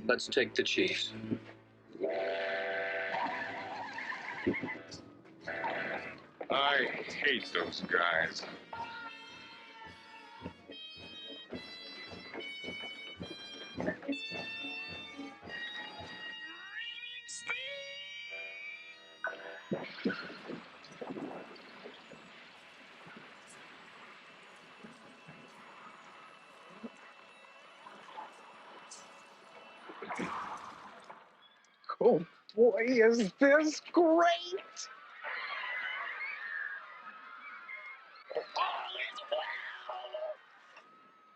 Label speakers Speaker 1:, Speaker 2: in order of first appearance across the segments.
Speaker 1: Let's take the Chiefs.
Speaker 2: I hate those guys. Oh boy, is this great!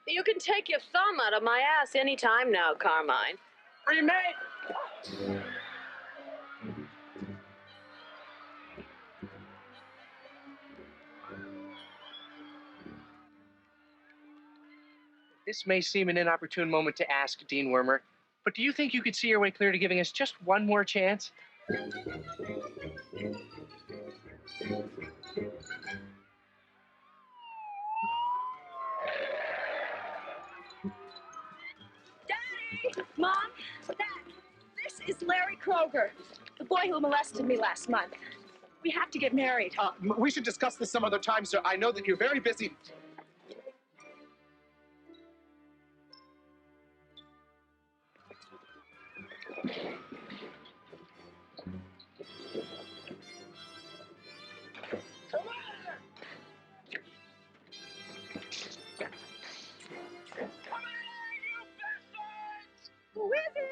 Speaker 3: You can take your thumb out of my ass anytime now, Carmine.
Speaker 4: Remake! This may seem an inopportune moment to ask, Dean Wormer, but do you think you could see your way clear to giving us just one more chance?
Speaker 5: Daddy! Mom! Dad! This is Larry Kroger, the boy who molested me last month. We have to get married.
Speaker 4: We should discuss this some other time, sir. I know that you're very busy.
Speaker 5: Who is it?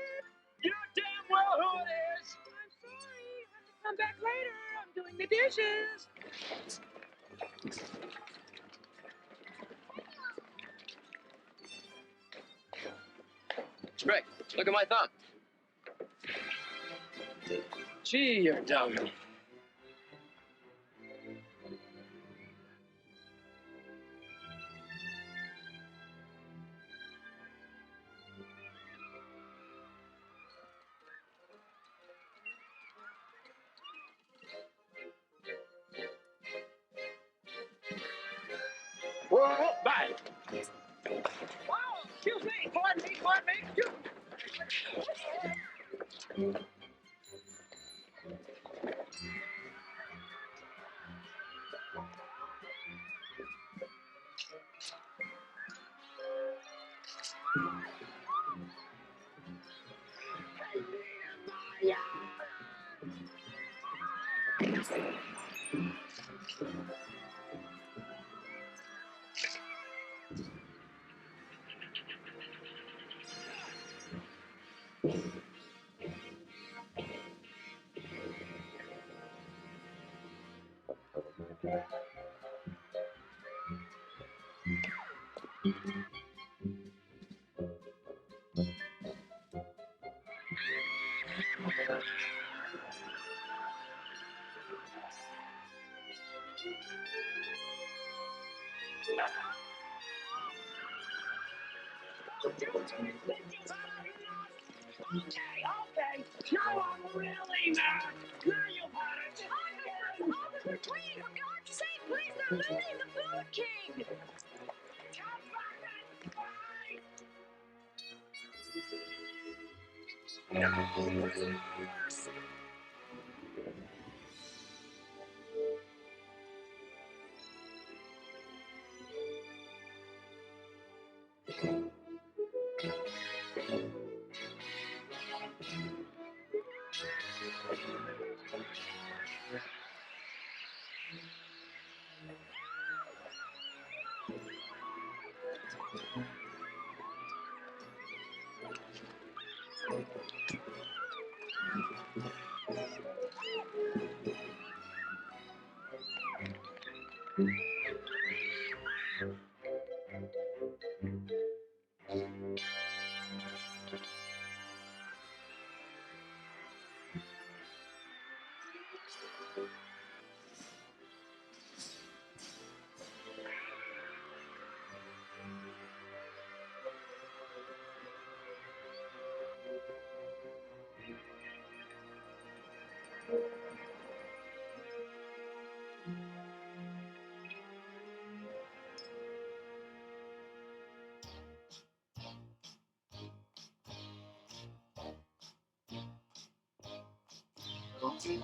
Speaker 4: You know damn well who it is!
Speaker 5: I'm sorry. I have to come back later. I'm doing the dishes.
Speaker 1: Greg, look at my thumb.
Speaker 4: Gee, you're dumb. Whoa, bye. Oh, excuse me, pardon me. Okay. Now I'm really mad. Now you had it.
Speaker 5: Officer, please, for God's sake, please, they're looting the Food King.
Speaker 4: Come back and fight. No prisoners.
Speaker 6: Let me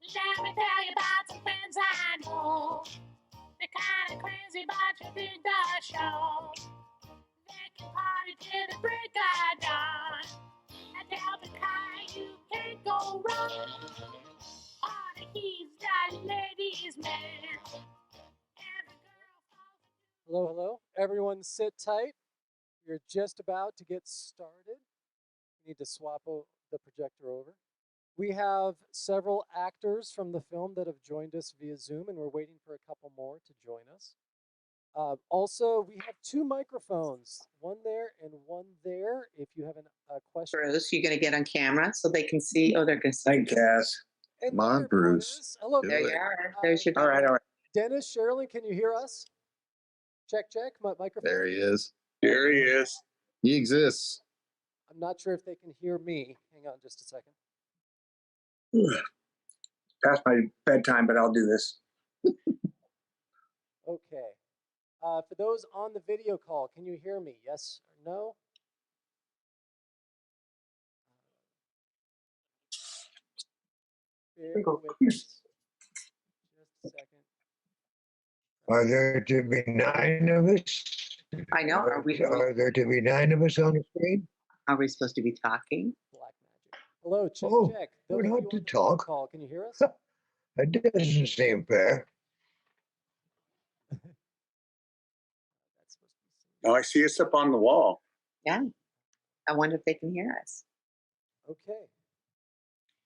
Speaker 6: tell you about some friends I know. They're kind of crazy, but you dig the show. They can party till the break of dawn. And tell the kind you can't go wrong. On a he's got ladies man. Every girl falls.
Speaker 7: Hello, hello. Everyone sit tight. We're just about to get started. We need to swap the projector over. We have several actors from the film that have joined us via Zoom, and we're waiting for a couple more to join us. Also, we have two microphones, one there and one there. If you have a question.
Speaker 8: Bruce, you're going to get on camera so they can see. Oh, they're going to see.
Speaker 2: Thanks, Cass.
Speaker 7: And
Speaker 9: Come on,
Speaker 7: there everyone
Speaker 9: Bruce.
Speaker 7: is. Hello,
Speaker 9: Do
Speaker 8: There
Speaker 7: Bruce.
Speaker 8: you
Speaker 9: it.
Speaker 8: are. There's your
Speaker 2: All right.
Speaker 7: Dennis, Sherilyn, can you hear us? Check, check. Microphone.
Speaker 9: There he is.
Speaker 2: Here he is.
Speaker 9: He exists.
Speaker 7: I'm not sure if they can hear me. Hang on just a second.
Speaker 2: Past my bedtime, but I'll do this.
Speaker 7: Okay. For those on the video call, can you hear me? Yes or no? Bear with us. Just a second.
Speaker 10: Are there to be 9 of us?
Speaker 8: I know. Are
Speaker 10: There to be 9 of us on the screen?
Speaker 8: we supposed to be talking?
Speaker 7: Black magic. Hello, check,
Speaker 10: Oh,
Speaker 7: check.
Speaker 10: we're
Speaker 7: Those of
Speaker 10: not
Speaker 7: you
Speaker 10: to
Speaker 7: on the
Speaker 10: talk.
Speaker 7: call, can you hear us?
Speaker 10: That doesn't seem fair.
Speaker 7: That's supposed to be
Speaker 2: Oh, I see us up on the wall.
Speaker 8: Yeah. I wonder if they can hear us.
Speaker 7: okay.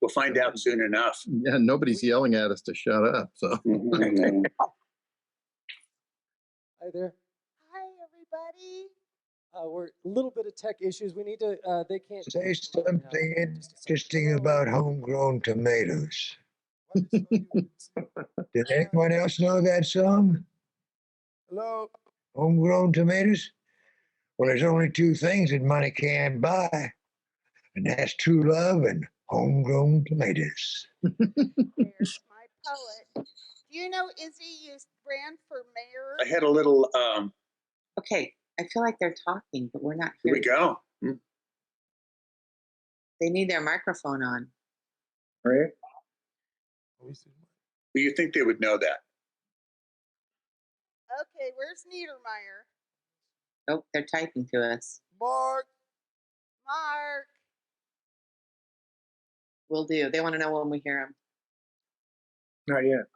Speaker 2: We'll find out soon enough.
Speaker 9: Yeah, nobody's yelling at us to shut up. So
Speaker 7: Hi there.
Speaker 11: Hi, everybody.
Speaker 7: We're a little bit of tech issues. We need to. They can't
Speaker 10: Say
Speaker 7: hear us right now.
Speaker 10: something
Speaker 7: Just a second.
Speaker 10: interesting
Speaker 7: Hello?
Speaker 10: about homegrown tomatoes.
Speaker 7: What is
Speaker 10: Did anyone else know that song?
Speaker 7: Hello.
Speaker 10: Homegrown tomatoes? Well, there's only 2 things that money can't buy, and that's true love and homegrown tomatoes.
Speaker 11: There's my poet. Do you know Izzy ran for mayor?
Speaker 2: I had a little,
Speaker 8: Okay. I feel like they're talking, but we're not
Speaker 2: here we
Speaker 8: hearing.
Speaker 2: go.
Speaker 8: They need their microphone on.
Speaker 2: Right. Do you think they would know that?
Speaker 11: Okay, where's Niedermeyer?
Speaker 8: Oh, they're typing to us.
Speaker 7: Mark.
Speaker 11: Mark.
Speaker 8: Will do. They want to know when we hear them.
Speaker 2: Not yet.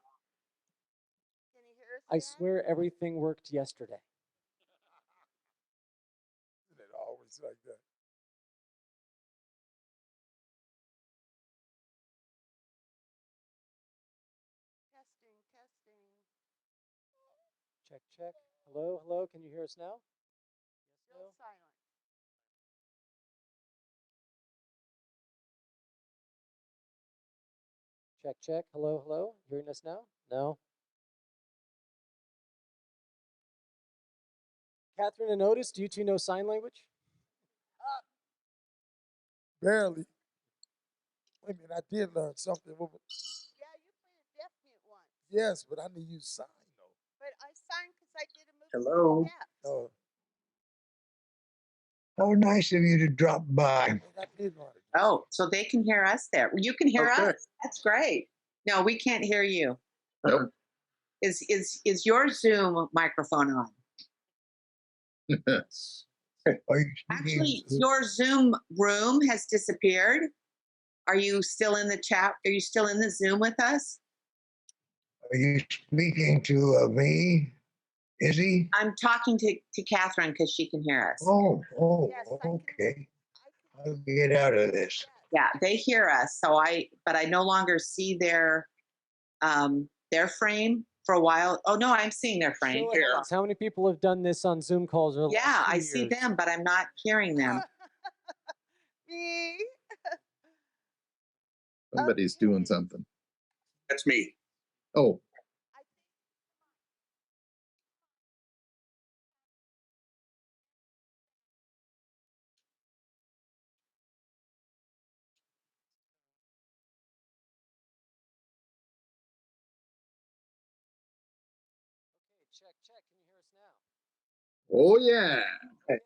Speaker 11: Can you hear us?
Speaker 7: I
Speaker 11: yet?
Speaker 7: swear everything worked yesterday.
Speaker 12: It always like that.
Speaker 11: Testing, testing.
Speaker 7: Check, check. Hello, hello. Can you hear us now? Yes,
Speaker 11: Still
Speaker 7: no?
Speaker 11: silent.
Speaker 7: Check, check. Hello, hello. Hearing us now? No. Catherine and Otis, do you two know sign language?
Speaker 12: Barely. I mean, I did learn something.
Speaker 11: Yeah, you played a deaf mute once.
Speaker 12: Yes, but I need to use sign though.
Speaker 11: But I signed because I did a movie.
Speaker 2: Hello?
Speaker 11: with deaf.
Speaker 12: Oh,
Speaker 10: How nice of you to drop by.
Speaker 12: I think I did learn it.
Speaker 8: Oh, so they can hear us there. You can hear
Speaker 2: Oh,
Speaker 8: us.
Speaker 2: good.
Speaker 8: That's great. No, we can't hear you.
Speaker 9: Nope.
Speaker 8: Is your Zoom microphone on?
Speaker 10: Are you
Speaker 8: Actually, your Zoom room has disappeared. Are you still in the chat? Are you still in the Zoom with us?
Speaker 10: Are you speaking to me, Izzy?
Speaker 8: I'm talking to Catherine because she can hear us.
Speaker 10: Oh,
Speaker 11: Yes, I can-
Speaker 10: okay.
Speaker 11: I can
Speaker 10: I'll get out of this.
Speaker 8: Yeah, they hear us. But I no longer see their frame for a while. Oh no, I'm seeing their frame.
Speaker 7: Show of hands, how many people have done this on Zoom calls? Over the
Speaker 8: Yeah,
Speaker 7: last 2
Speaker 8: I see
Speaker 7: years?
Speaker 8: them, but I'm not hearing them.
Speaker 11: Me.
Speaker 9: Somebody's
Speaker 11: Okay.
Speaker 9: doing something.
Speaker 2: That's me.
Speaker 9: Oh,
Speaker 11: I think
Speaker 7: Okay, check, check. Can you hear us now?
Speaker 9: oh yeah.
Speaker 7: Okay.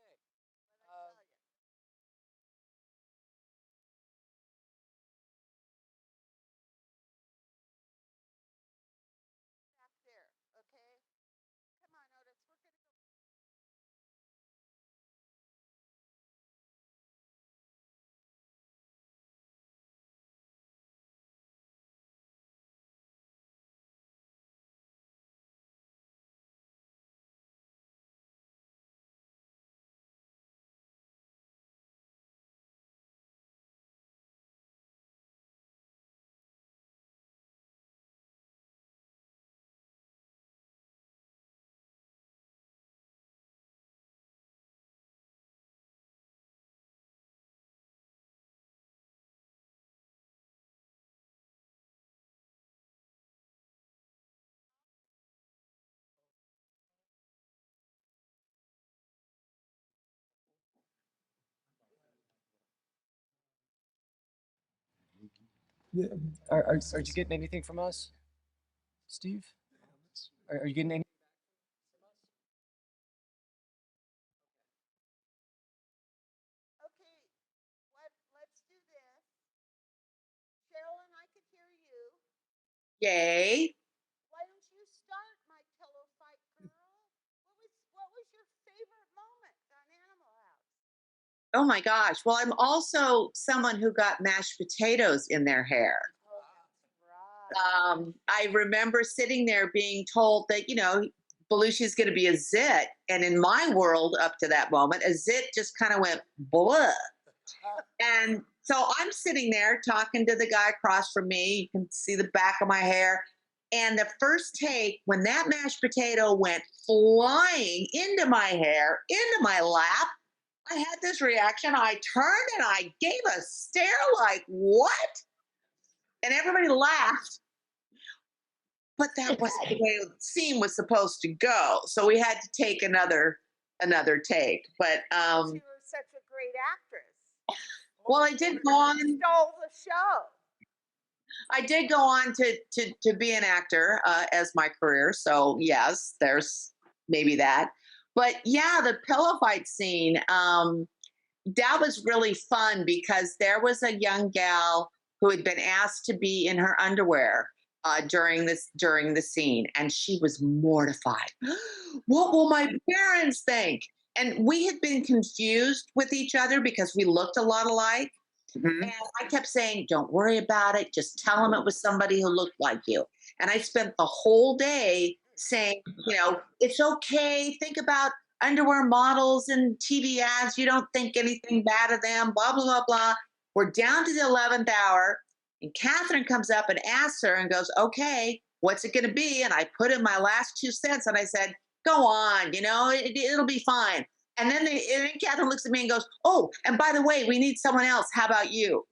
Speaker 12: Yeah,
Speaker 4: Are you getting anything from us, Steve? Are you getting any?
Speaker 11: Okay, let's do this. Cheryl and I could hear you.
Speaker 8: Yay.
Speaker 11: Why don't you start, my pillow fight girl? What was your favorite moment on Animal House?
Speaker 8: Oh my gosh. Well, I'm also someone who got mashed potatoes in their hair.
Speaker 11: Oh, that's right.
Speaker 8: I remember sitting there being told that, Belushi's going to be a zit. And in my world, up to that moment, a zit just kind of went blah. And so I'm sitting there talking to the guy across from me. You can see the back of my hair. And the first take, when that mashed potato went flying into my hair, into my lap, I had this reaction. I turned and I gave a stare like, what? And everybody laughed. But that wasn't the way the scene was supposed to go. So we had to take another take. But
Speaker 11: You were such a great actress.
Speaker 8: well, I did go on.
Speaker 11: Stole the show.
Speaker 8: I did go on to be an actor as my career. So yes, there's maybe that. But yeah, the pillow fight scene, that was really fun because there was a young gal who had been asked to be in her underwear during the scene, and she was mortified. What will my parents think? And we had been confused with each other because we looked a lot alike.
Speaker 2: Mhm.
Speaker 8: And I kept saying, don't worry about it. Just tell them it was somebody who looked like you. And I spent the whole day saying, it's okay. Think about underwear models and TV ads. You don't think anything bad of them, blah, blah, blah, blah. We're down to the 11th hour. And Catherine comes up and asks her and goes, okay, what's it going to be? And I put in my last 2 cents and I said, go on, it'll be fine. And then Catherine looks at me and goes, oh, and by the way, we need someone else. How about you?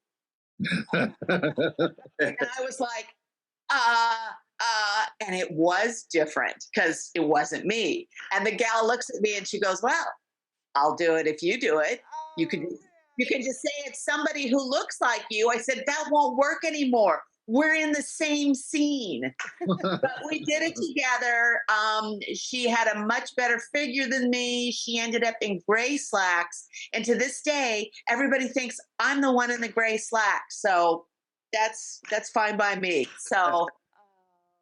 Speaker 8: And I was like, and it was different because it wasn't me. And the gal looks at me and she goes, well, I'll do it if you do it. You can just say it's somebody who looks like you. I said, that won't work anymore. We're in the same scene. But we did it together. She had a much better figure than me. She ended up in gray slacks. And to this day, everybody thinks I'm the one in the gray slacks. So that's fine by me. So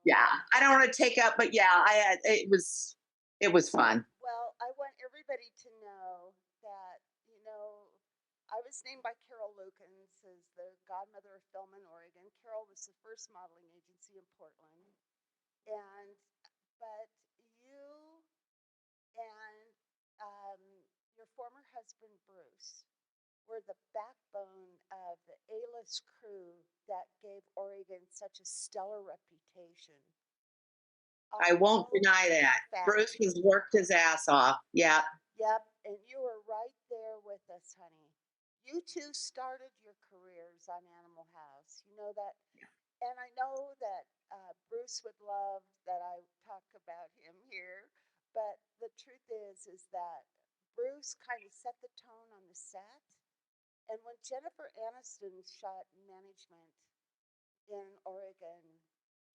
Speaker 8: yeah, I don't want to take up, but yeah, it was fun.
Speaker 11: Well, I want everybody to know that, I was named by Carol Lukens as the godmother of film in Oregon. Carol was the first modeling agency in Portland. But you and your former husband, Bruce, were the backbone of the A-list crew that gave Oregon such a stellar reputation.
Speaker 8: I won't deny that. Bruce has worked his ass off. Yeah.
Speaker 11: Yep, and you were right there with us, honey. You two started your careers on Animal House. You know that, and I know that Bruce would love that I talk about him here, but the truth is that Bruce kind of set the tone on the set. And when Jennifer Aniston shot management in Oregon,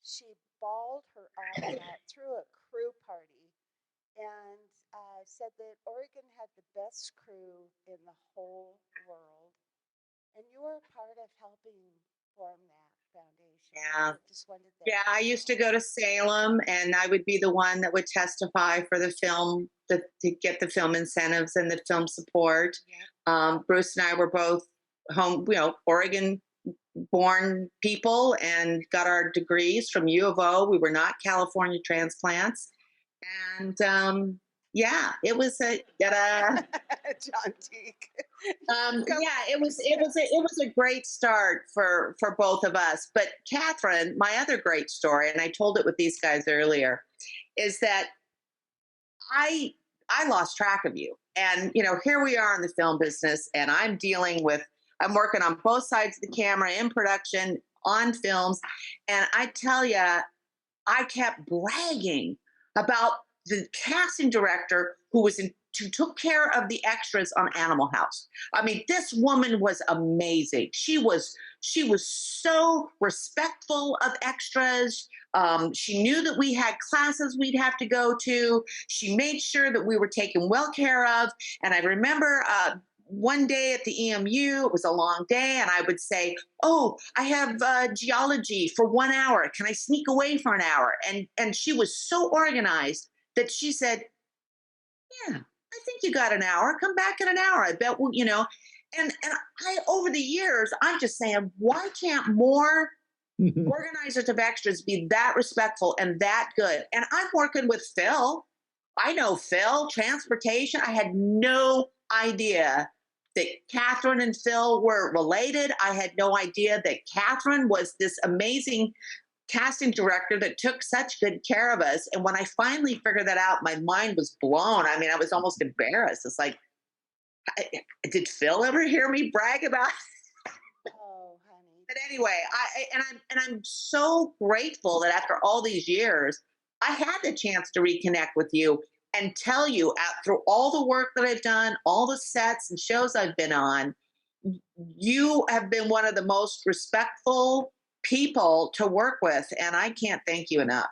Speaker 11: she bawled her eyes out through a crew party and said that Oregon had the best crew in the whole world. And you were a part of helping form that foundation.
Speaker 8: Yeah.
Speaker 11: Just wanted to
Speaker 8: Yeah, I used to go to Salem and I would be the one that would testify for the film to get the film incentives and the film support. Bruce and I were both home, Oregon born people and got our degrees from U of O. We were not California transplants. And yeah, it was a
Speaker 11: John Teague.
Speaker 8: it was a great start for both of us. But Catherine, my other great story, and I told it with these guys earlier, is that I lost track of you. And here we are in the film business, and I'm working on both sides of the camera, in production, on films, and I tell you, I kept bragging about the casting director who was took care of the extras on Animal House. I mean, this woman was amazing. She was so respectful of extras. She knew that we had classes we'd have to go to. She made sure that we were taken well care of. And I remember one day at the EMU, it was a long day, and I would say, "Oh, I have geology for 1 hour. Can I sneak away for an hour?" And she was so organized that she said, "Yeah, I think you got an hour. Come back in an hour. I bet we'll, you know." And I, over the years, I'm just saying, why can't more organizers of extras be that respectful and that good? And I'm working with Phil. I know Phil, transportation. I had no idea that Catherine and Phil were related. I had no idea that Catherine was this amazing casting director that took such good care of us. And when I finally figured that out, my mind was blown. I mean, I was almost embarrassed. It's like, did Phil ever hear me brag about?
Speaker 11: Oh, honey.
Speaker 8: But anyway, I'm so grateful that after all these years, I had the chance to reconnect with you and tell you through all the work that I've done, all the sets and shows I've been on, you have been one of the most respectful people to work with, and I can't thank you enough.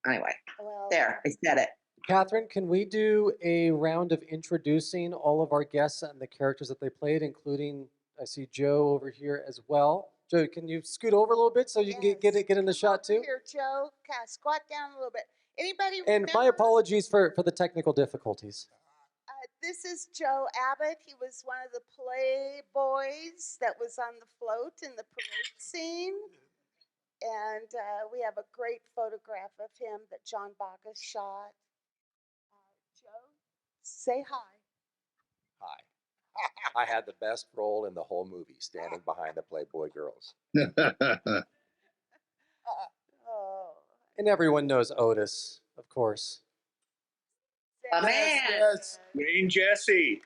Speaker 8: Anyway,
Speaker 11: Well,
Speaker 8: there, I said it.
Speaker 7: Catherine, can we do a round of introducing all of our guests and the characters that they played, including, I see Joe over here as well. Joe, can you scoot over a little bit so you can get in the shot too?
Speaker 11: Here, Joe. Squat down a little bit. Anybody
Speaker 7: And
Speaker 11: remember?
Speaker 7: my apologies for the technical difficulties.
Speaker 11: This is Joe Abbott. He was one of the playboys that was on the float in the parade scene. And we have a great photograph of him that John Bacchus shot. Joe, say hi.
Speaker 13: Hi. I had the best role in the whole movie, standing behind the Playboy girls.
Speaker 11: Oh.
Speaker 7: And everyone knows Otis, of course.
Speaker 8: A man.
Speaker 2: Yes. Wayne Jesse.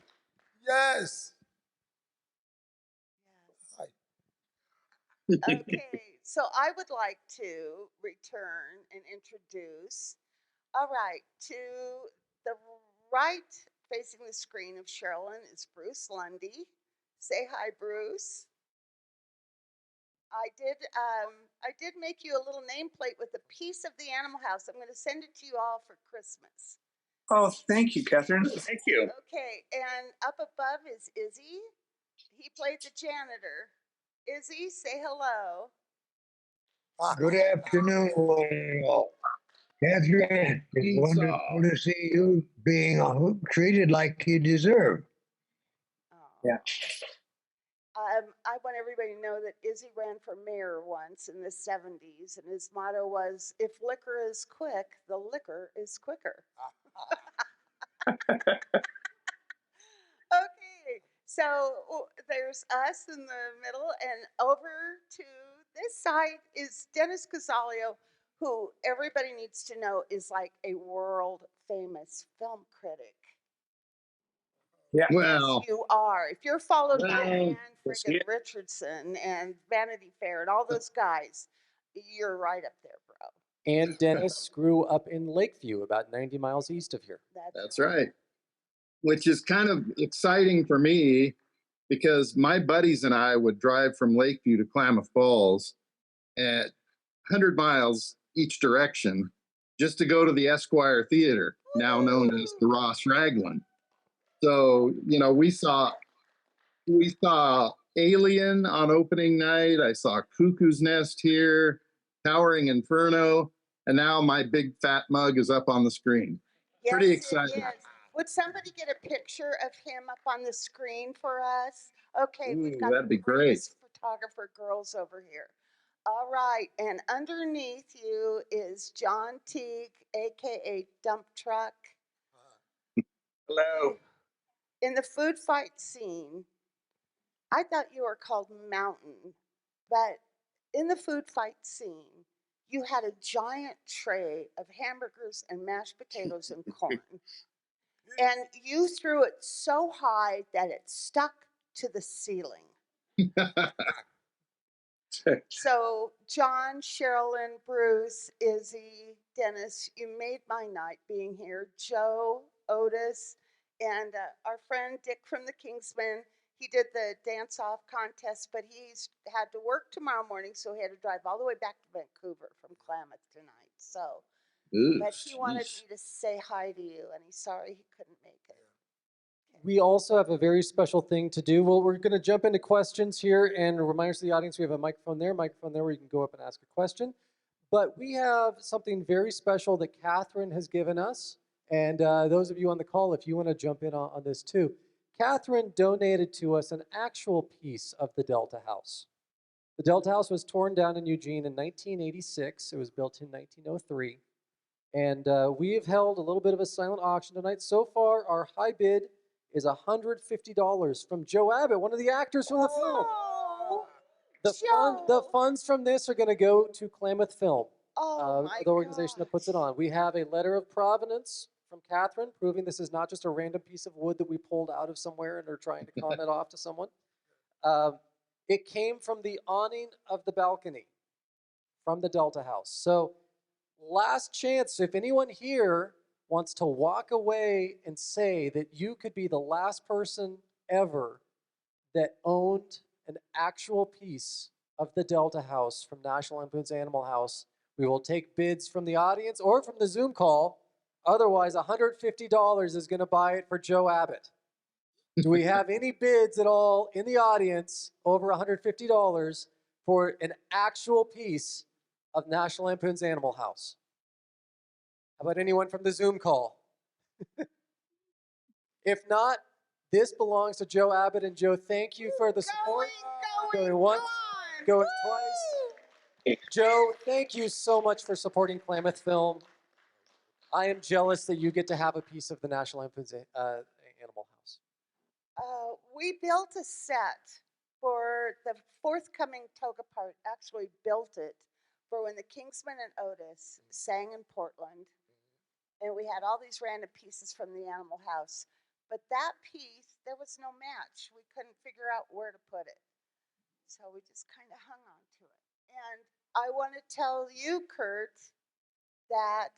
Speaker 12: Yes.
Speaker 11: Okay, so I would like to return and introduce, all right, to the right facing the screen of Sherilyn is Bruce Lundy. Say hi, Bruce. I did make you a little nameplate with a piece of the Animal House. I'm going to send it to you all for Christmas.
Speaker 2: Oh, thank you, Catherine. Thank you.
Speaker 11: Okay, and up above is Izzy. He played the janitor. Izzy, say hello.
Speaker 10: Good afternoon, one and all. Catherine, it's wonderful to see you being treated like you deserve.
Speaker 2: Yeah.
Speaker 11: I want everybody to know that Izzy ran for mayor once in the 70s, and his motto was, "If liquor is quick, the liquor is quicker." Okay, so there's us in the middle, and over to this side is Dennis Casalio, who everybody needs to know is like a world famous film critic.
Speaker 2: Yeah.
Speaker 9: Well,
Speaker 11: Yes, you are. If you're followed by
Speaker 9: Well,
Speaker 11: Ann
Speaker 2: yes,
Speaker 11: friggin'
Speaker 2: yeah.
Speaker 11: Richardson and Vanity Fair and all those guys, you're right up there, bro.
Speaker 7: And Dennis grew up in Lakeview, about 90 miles east of here.
Speaker 9: that's right. Which is kind of exciting for me because my buddies and I would drive from Lakeview to Klamath Falls at 100 miles each direction just to go to the Esquire Theater, now known as the Ross Raglan. So, you know, we saw Alien on opening night. I saw Cuckoo's Nest here, Towering Inferno, and now my big fat mug is up on the screen. Pretty exciting.
Speaker 11: Yes. Would somebody get a picture of him up on the screen for us? Okay, we've
Speaker 9: Ooh,
Speaker 11: got
Speaker 9: that'd
Speaker 11: the
Speaker 9: be great.
Speaker 11: greatest photographer girls over here. All right, and underneath you is John Teague, aka Dump Truck.
Speaker 2: Hello.
Speaker 11: In the food fight scene, I thought you were called Mountain, but in the food fight scene, you had a giant tray of hamburgers and mashed potatoes and corn. And you threw it so high that it stuck to the ceiling. So, John, Sherilyn, Bruce, Izzy, Dennis, you made my night being here. Joe, Otis, And our friend Dick from the Kingsman, he did the dance-off contest, but he's had to work tomorrow morning, so he had to drive all the way back to Vancouver from Klamath tonight. So, but he wanted me to say hi to you, and he's sorry he couldn't make it.
Speaker 7: We also have a very special thing to do. Well, we're going to jump into questions here, and reminders to the audience, we have a microphone there where you can go up and ask a question. But we have something very special that Catherine has given us. And those of you on the call, if you want to jump in on this too. Catherine donated to us an actual piece of the Delta House. The Delta House was torn down in Eugene in 1986. It was built in 1903. And we have held a little bit of a silent auction tonight. So far, our high bid is $150 from Joe Abbott, one of the actors from the film. The funds from this are going to go to Klamath Film, the organization that puts it on. We have a letter of provenance from Catherine proving this is not just a random piece of wood that we pulled out of somewhere and are trying to con it off to someone. It came from the awning of the balcony from the Delta House. So last chance, if anyone here wants to walk away and say that you could be the last person ever that owned an actual piece of the Delta House from National Lampoon's Animal House, we will take bids from the audience or from the Zoom call. Otherwise, $150 is going to buy it for Joe Abbott. Do we have any bids at all in the audience over $150 for an actual piece of National Lampoon's Animal House? How about anyone from the Zoom call? If not, this belongs to Joe Abbott. And Joe, thank you for the support. Going once, going twice. Joe, thank you so much for supporting Klamath Film. I am jealous that you get to have a piece of the National Lampoon's Animal House.
Speaker 11: We built a set for the forthcoming toga part, actually built it for when the Kingsman and Otis sang in Portland. And we had all these random pieces from the Animal House. But that piece, there was no match. We couldn't figure out where to put it. So we just kind of hung on to it. And I want to tell you, Kurt, that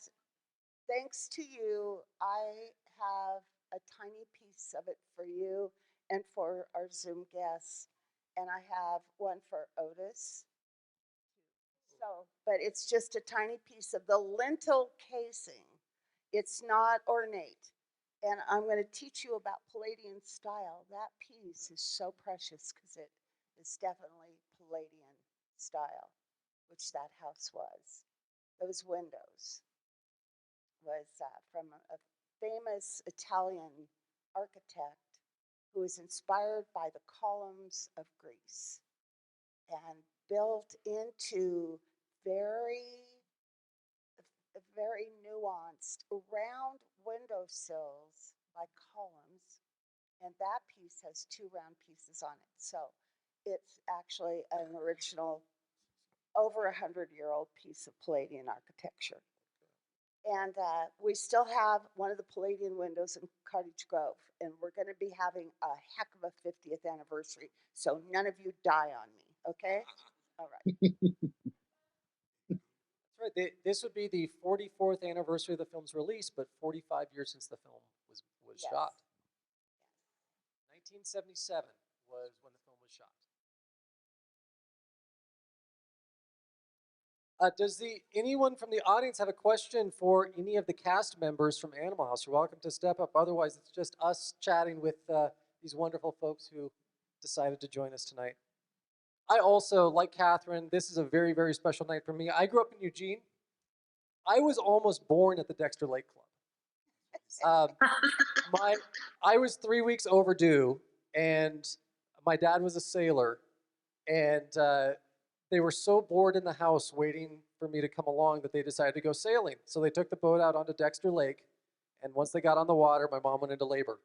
Speaker 11: thanks to you, I have a tiny piece of it for you and for our Zoom guests. And I have one for Otis. So, but it's just a tiny piece of the lintel casing. It's not ornate. And I'm going to teach you about Palladian style. That piece is so precious because it is definitely Palladian style, which that house was. Those windows was from a famous Italian architect who was inspired by the columns of Greece and built into very nuanced round windowsills like columns, and that piece has two round pieces on it. So it's actually an original, over 100-year-old piece of Palladian architecture. And we still have one of the Palladian windows in Cottage Grove, and we're going to be having a heck of a 50th anniversary, so none of you die on me, okay? All right.
Speaker 7: That's right. This would be the 44th anniversary of the film's release, but 45 years since the film was shot. 1977 was when the film was shot. Does anyone from the audience have a question for any of the cast members from Animal House? You're welcome to step up. Otherwise, it's just us chatting with these wonderful folks who decided to join us tonight. I also, like Catherine, this is a very, very special night for me. I grew up in Eugene. I was almost born at the Dexter Lake Club. I was 3 weeks overdue, and my dad was a sailor, and they were so bored in the house waiting for me to come along that they decided to go sailing. So they took the boat out onto Dexter Lake, and once they got on the water, my mom went into labor.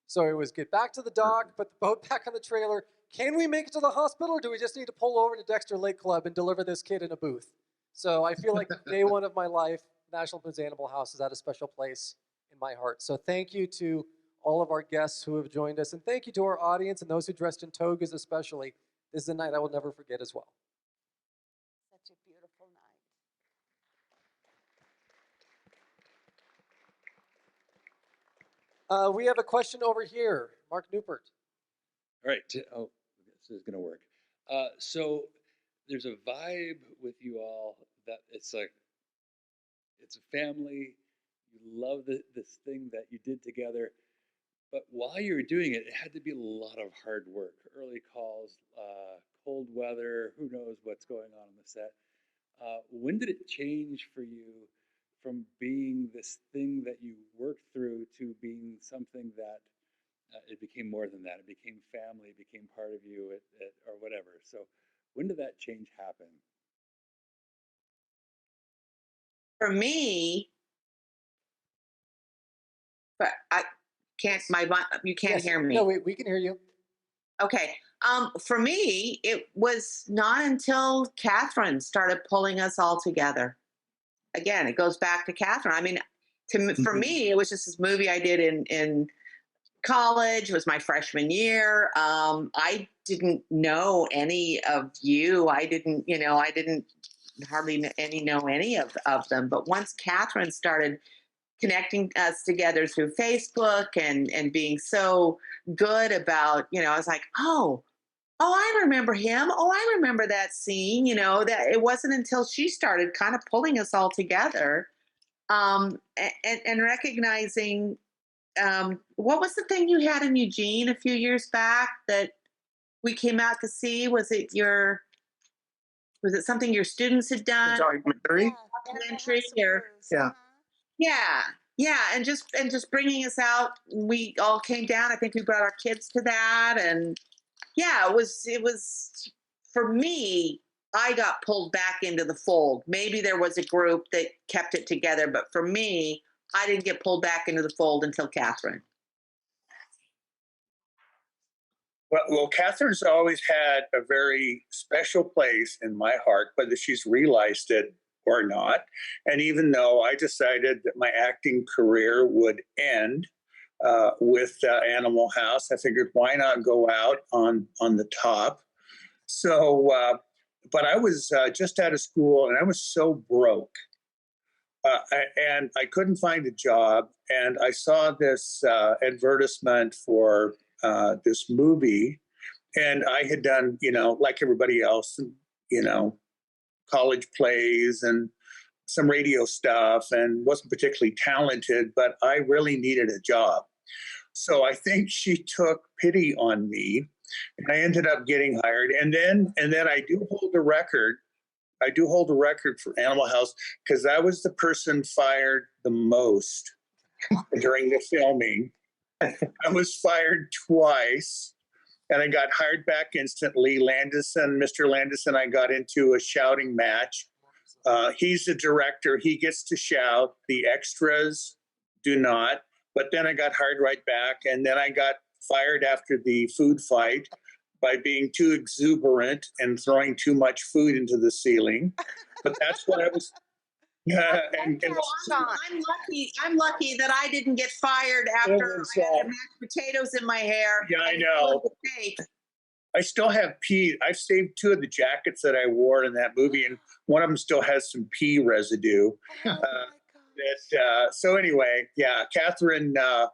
Speaker 7: So it was get back to the dock, put the boat back on the trailer. Can we make it to the hospital, or do we just need to pull over to Dexter Lake Club and deliver this kid in a booth? So I feel like day one of my life, National Lampoon's Animal House is at a special place in my heart. So thank you to all of our guests who have joined us, and thank you to our audience and those who dressed in togas especially. This is a night I will never forget as well.
Speaker 11: Such a beautiful
Speaker 7: We have a question over here. Mark Newport.
Speaker 14: All right. Oh, this is going to work. So there's a vibe with you all that it's like, it's a family. You love this thing that you did together. But while you were doing it, it had to be a lot of hard work. Early calls, cold weather, who knows what's going on the set. When did it change for you from being this thing that you worked through to being something that it became more than that? It became family, it became part of you, or whatever. So when did that change happen?
Speaker 8: For me, but I can't. You can't hear me.
Speaker 7: No, we can hear you.
Speaker 8: Okay. For me, it was not until Catherine started pulling us all together. Again, it goes back to Catherine. I mean, for me, it was just this movie I did in college. It was my freshman year. I didn't know any of you. I didn't hardly know any of them. But once Catherine started connecting us together through Facebook and being so good about, I was like, oh, I remember him. Oh, I remember that scene. That it wasn't until she started kind of pulling us all together, and recognizing, what was the thing you had in Eugene a few years back that we came out to see? Was it something your students had done?
Speaker 2: Documentary?
Speaker 8: Documentary or
Speaker 2: Yeah.
Speaker 8: yeah, and just bringing us out. We all came down. I think we brought our kids to that, and yeah, it was for me. I got pulled back into the fold. Maybe there was a group that kept it together, but for me, I didn't get pulled back into the fold until Catherine.
Speaker 2: Well, Catherine's always had a very special place in my heart, whether she's realized it or not. And even though I decided that my acting career would end with Animal House, I figured why not go out on the top. So, but I was just out of school and I was so broke. And I couldn't find a job. And I saw this advertisement for this movie. And I had done, like everybody else, college plays and some radio stuff and wasn't particularly talented, but I really needed a job. So I think she took pity on me and I ended up getting hired. And then I do hold a record. I do hold a record for Animal House because I was the person fired the most during the filming. I was fired twice and I got hired back instantly. Mr. Landison, I got into a shouting match. He's the director. He gets to shout. The extras do not. But then I got hired right back. And then I got fired after the food fight by being too exuberant and throwing too much food into the ceiling. But that's what I was. Yeah, and
Speaker 8: I'm lucky that I didn't get fired after I had mashed potatoes in my hair.
Speaker 2: Yeah, I know. I still have pee. I've saved two of the jackets that I wore in that movie, and one of them still has some pee residue. So anyway, yeah, Catherine got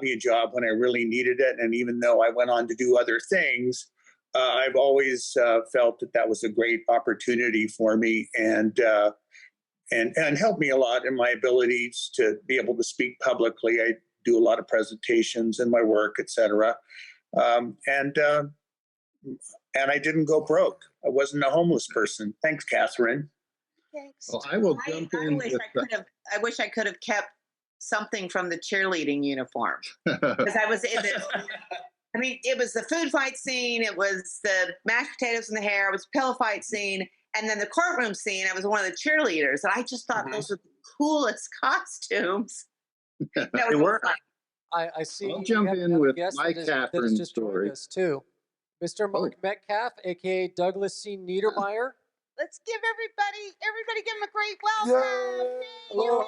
Speaker 2: me a job when I really needed it, and even though I went on to do other things, I've always felt that was a great opportunity for me, and helped me a lot in my abilities to be able to speak publicly. I do a lot of presentations in my work, etc. And I didn't go broke. I wasn't a homeless person. Thanks, Catherine.
Speaker 11: Thanks.
Speaker 9: Well, I will jump in.
Speaker 8: I wish I could have kept something from the cheerleading uniform because I was in it. I mean, it was the food fight scene. It was the mashed potatoes in the hair. It was pillow fight scene. And then the courtroom scene, I was one of the cheerleaders. And I just thought those were the coolest costumes.
Speaker 2: They were.
Speaker 7: I see.
Speaker 9: I'll jump in with my Catherine story.
Speaker 7: Too. Mr. Mark Metcalf, a.k.a. Douglas C. Niedermeyer.
Speaker 11: Let's give everybody give him a great welcome.
Speaker 7: Hello.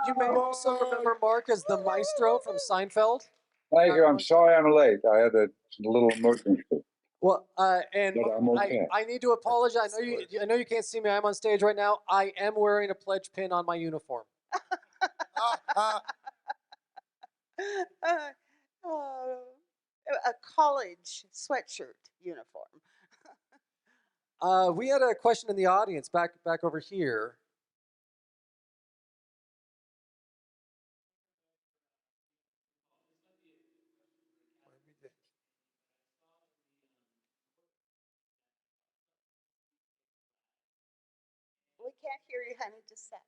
Speaker 7: You may also remember Mark as the maestro from Seinfeld.
Speaker 15: Thank you. I'm sorry I'm late. I had a little emergency.
Speaker 7: Well, and
Speaker 15: But I'm okay.
Speaker 7: I need to apologize. I know you can't see me. I'm on stage right now. I am wearing a pledge pin on my uniform.
Speaker 11: A college sweatshirt uniform.
Speaker 7: We had a question in the audience back over here.
Speaker 11: We can't hear you, honey. Just a sec.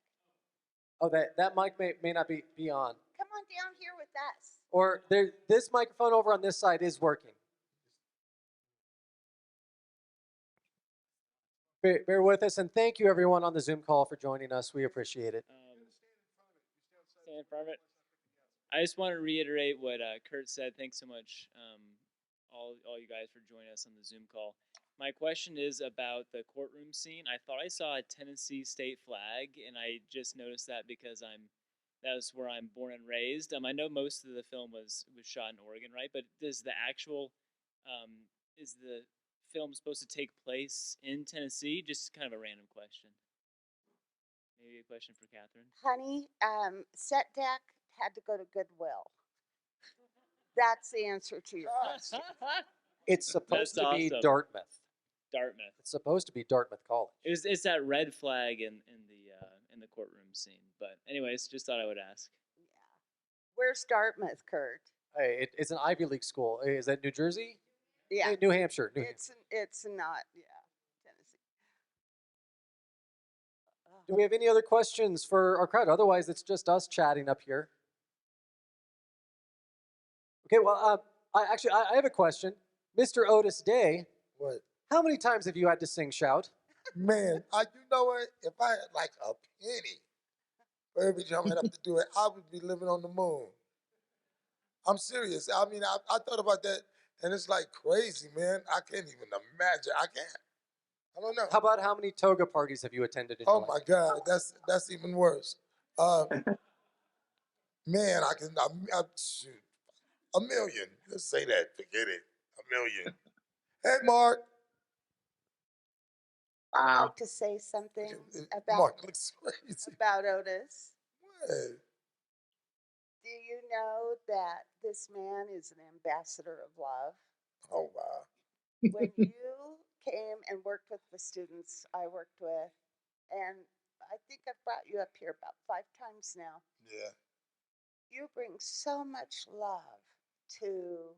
Speaker 7: Oh, that mic may not be on.
Speaker 11: Come on down here with us.
Speaker 7: Or this microphone over on this side is working. Bear with us, and thank you everyone on the Zoom call for joining us. We appreciate it.
Speaker 16: Stand in front of it. I just want to reiterate what Kurt said. Thanks so much, all you guys, for joining us on the Zoom call. My question is about the courtroom scene. I thought I saw a Tennessee state flag, and I just noticed that because that was where I'm born and raised. I know most of the film was shot in Oregon, right? But does the actual is the film supposed to take place in Tennessee? Just kind of a random question. Maybe a question for Catherine.
Speaker 11: Honey, set deck had to go to Goodwill. That's the answer to your question.
Speaker 7: It's supposed
Speaker 16: That's
Speaker 7: to be
Speaker 16: awesome.
Speaker 7: Dartmouth.
Speaker 16: Dartmouth.
Speaker 7: It's supposed to be Dartmouth College.
Speaker 16: It's that red flag in the courtroom scene. But anyways, just thought I would ask.
Speaker 11: Where's Dartmouth, Kurt?
Speaker 7: Hey, it's an Ivy League school. Is that New Jersey?
Speaker 11: Yeah.
Speaker 7: New Hampshire.
Speaker 11: It's not, Tennessee.
Speaker 7: Do we have any other questions for our crowd? Otherwise, it's just us chatting up here. Okay, well, I have a question. Mr. Otis Day.
Speaker 12: What?
Speaker 7: How many times have you had to sing shout?
Speaker 12: Man, you know what? If I had like a penny for every time I'd have to do it, I would be living on the moon. I'm serious. I mean, I thought about that, and it's like crazy, man. I can't even imagine. I can't. I don't know.
Speaker 7: How about how many toga parties have you attended in your life?
Speaker 12: Oh my God, that's even worse. Man, shoot, a million. Let's say that. Forget it. A million. Hey, Mark.
Speaker 11: I'd like to say something
Speaker 12: Mark looks crazy.
Speaker 11: about Otis.
Speaker 12: What?
Speaker 11: Do you know that this man is an ambassador of love?
Speaker 12: Oh, wow.
Speaker 11: When you came and worked with the students I worked with, and I think I've brought you up here about 5 times now.
Speaker 12: Yeah.
Speaker 11: You bring so much love to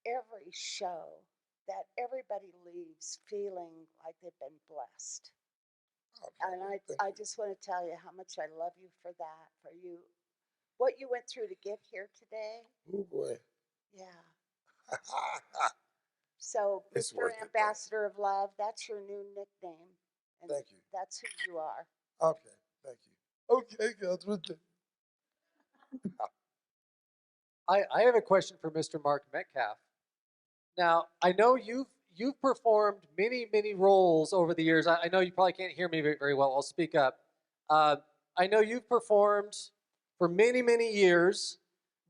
Speaker 11: every show that everybody leaves feeling like they've been blessed.
Speaker 12: Okay.
Speaker 11: And I just want to tell you how much I love you for that, for you, what you went through to get here today.
Speaker 12: Oh, boy.
Speaker 11: Yeah. So,
Speaker 12: It's
Speaker 11: Mr.
Speaker 12: worth it,
Speaker 11: Ambassador of Love, that's your new nickname. And
Speaker 12: Thank you.
Speaker 11: That's who you are.
Speaker 12: Okay, thank you. Okay, Catherine.
Speaker 7: I have a question for Mr. Mark Metcalf. Now, I know you've performed many roles over the years. I know you probably can't hear me very well. I'll speak up. I know you've performed for many years,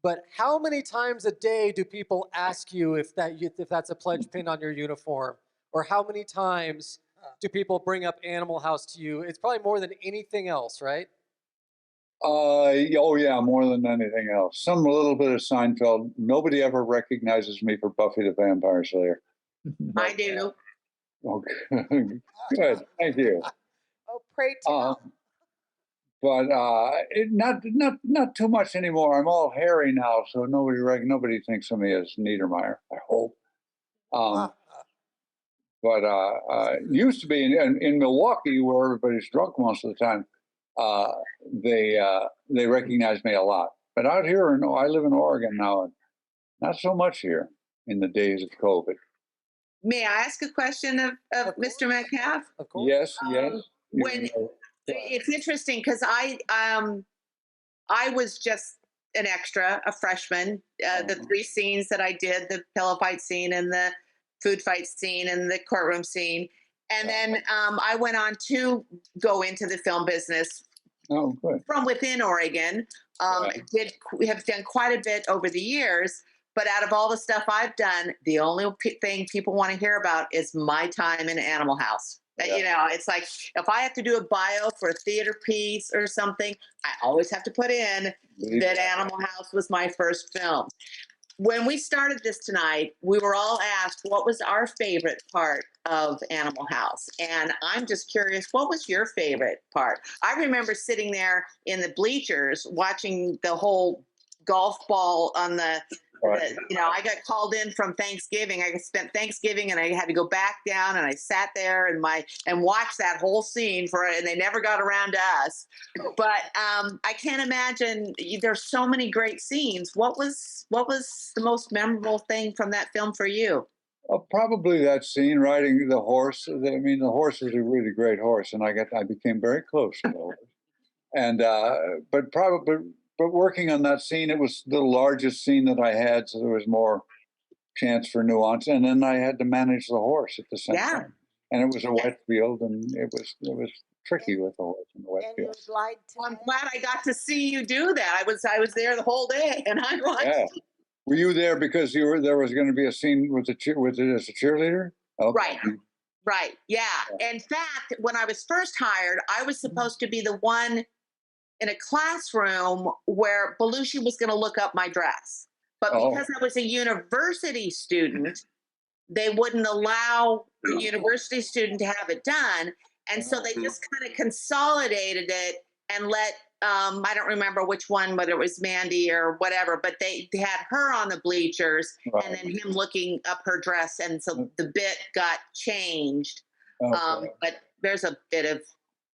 Speaker 7: but how many times a day do people ask you if that's a pledge pin on your uniform? Or how many times do people bring up Animal House to you? It's probably more than anything else, right?
Speaker 15: Oh yeah, more than anything else. Some little bit of Seinfeld. Nobody ever recognizes me for Buffy the Vampire Slayer.
Speaker 8: I do.
Speaker 15: Okay, good. Thank you.
Speaker 11: Oh, pray tell.
Speaker 15: But not too much anymore. I'm all hairy now, so nobody thinks of me as Niedermeyer. I hope. But used to be in Milwaukee, where everybody's drunk most of the time. They recognize me a lot. But out here, I live in Oregon now, and not so much here in the days of COVID.
Speaker 8: May I ask a question of Mr. Metcalf?
Speaker 7: Of course.
Speaker 15: Yes.
Speaker 8: It's interesting because I was just an extra, a freshman. The 3 scenes that I did, the pillow fight scene and the food fight scene and the courtroom scene. And then I went on to go into the film business from within Oregon. We have done quite a bit over the years, but out of all the stuff I've done, the only thing people want to hear about is my time in Animal House. You know, it's like if I have to do a bio for a theater piece or something, I always have to put in that Animal House was my first film. When we started this tonight, we were all asked what was our favorite part of Animal House. And I'm just curious, what was your favorite part? I remember sitting there in the bleachers watching the whole golf ball on the you know, I got called in from Thanksgiving. I spent Thanksgiving and I had to go back down and I sat there and watched that whole scene and they never got around to us. But I can't imagine, there's so many great scenes. What was the most memorable thing from that film for you?
Speaker 15: Probably that scene riding the horse. I mean, the horse was a really great horse, and I became very close to the horse. And but working on that scene, it was the largest scene that I had, so there was more chance for nuance. And then I had to manage the horse at the same time. And it was a wet field, and it was tricky with the horse in the wet field.
Speaker 8: I'm glad I got to see you do that. I was there the whole day, and I watched.
Speaker 15: Yeah. Were you there because there was going to be a scene with it as a cheerleader? Okay.
Speaker 8: Right. Yeah. In fact, when I was first hired, I was supposed to be the one in a classroom where Belushi was going to look up my dress. But because I was a university student, they wouldn't allow the university student to have it done. And so they just kind of consolidated it and let, I don't remember which one, whether it was Mandy or whatever, but they had her on the bleachers and then him looking up her dress. And so the bit got changed. But there's a bit of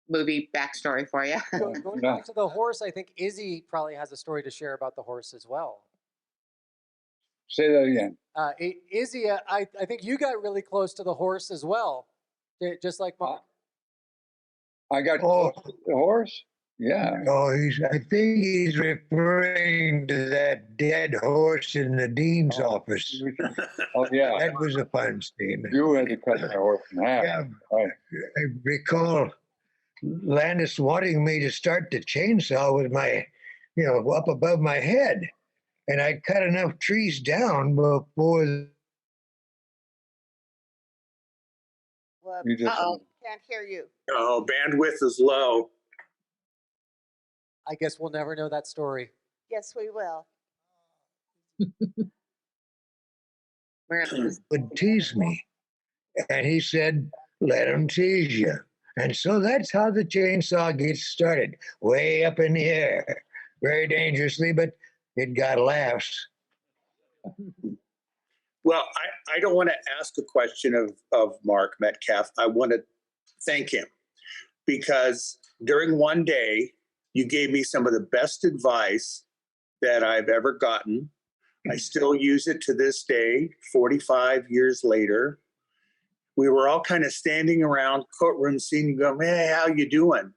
Speaker 8: movie backstory for you.
Speaker 7: Going back to the horse, I think Izzy probably has a story to share about the horse as well.
Speaker 15: Say that again.
Speaker 7: Izzy, I think you got really close to the horse as well, just like Mark.
Speaker 15: I got close to the horse? Yeah.
Speaker 10: Oh, I think he's referring to that dead horse in the dean's office.
Speaker 15: Oh, yeah.
Speaker 10: That was a fun scene.
Speaker 15: You had to cut my horse in half.
Speaker 10: Yeah,
Speaker 15: right.
Speaker 10: I recall Landis wanting me to start the chainsaw with my, up above my head. And I cut enough trees down before.
Speaker 11: Can't hear you.
Speaker 2: Oh, bandwidth is low.
Speaker 7: I guess we'll never know that story.
Speaker 11: Yes, we will.
Speaker 10: Would tease me. And he said, let him tease you. And so that's how the chainsaw gets started, way up in the air, very dangerously, but it got laughs.
Speaker 2: Well, I don't want to ask a question of Mark Metcalf. I want to thank him because during one day, you gave me some of the best advice that I've ever gotten. I still use it to this day, 45 years later. We were all kind of standing around courtroom scene and go, man, how you doing?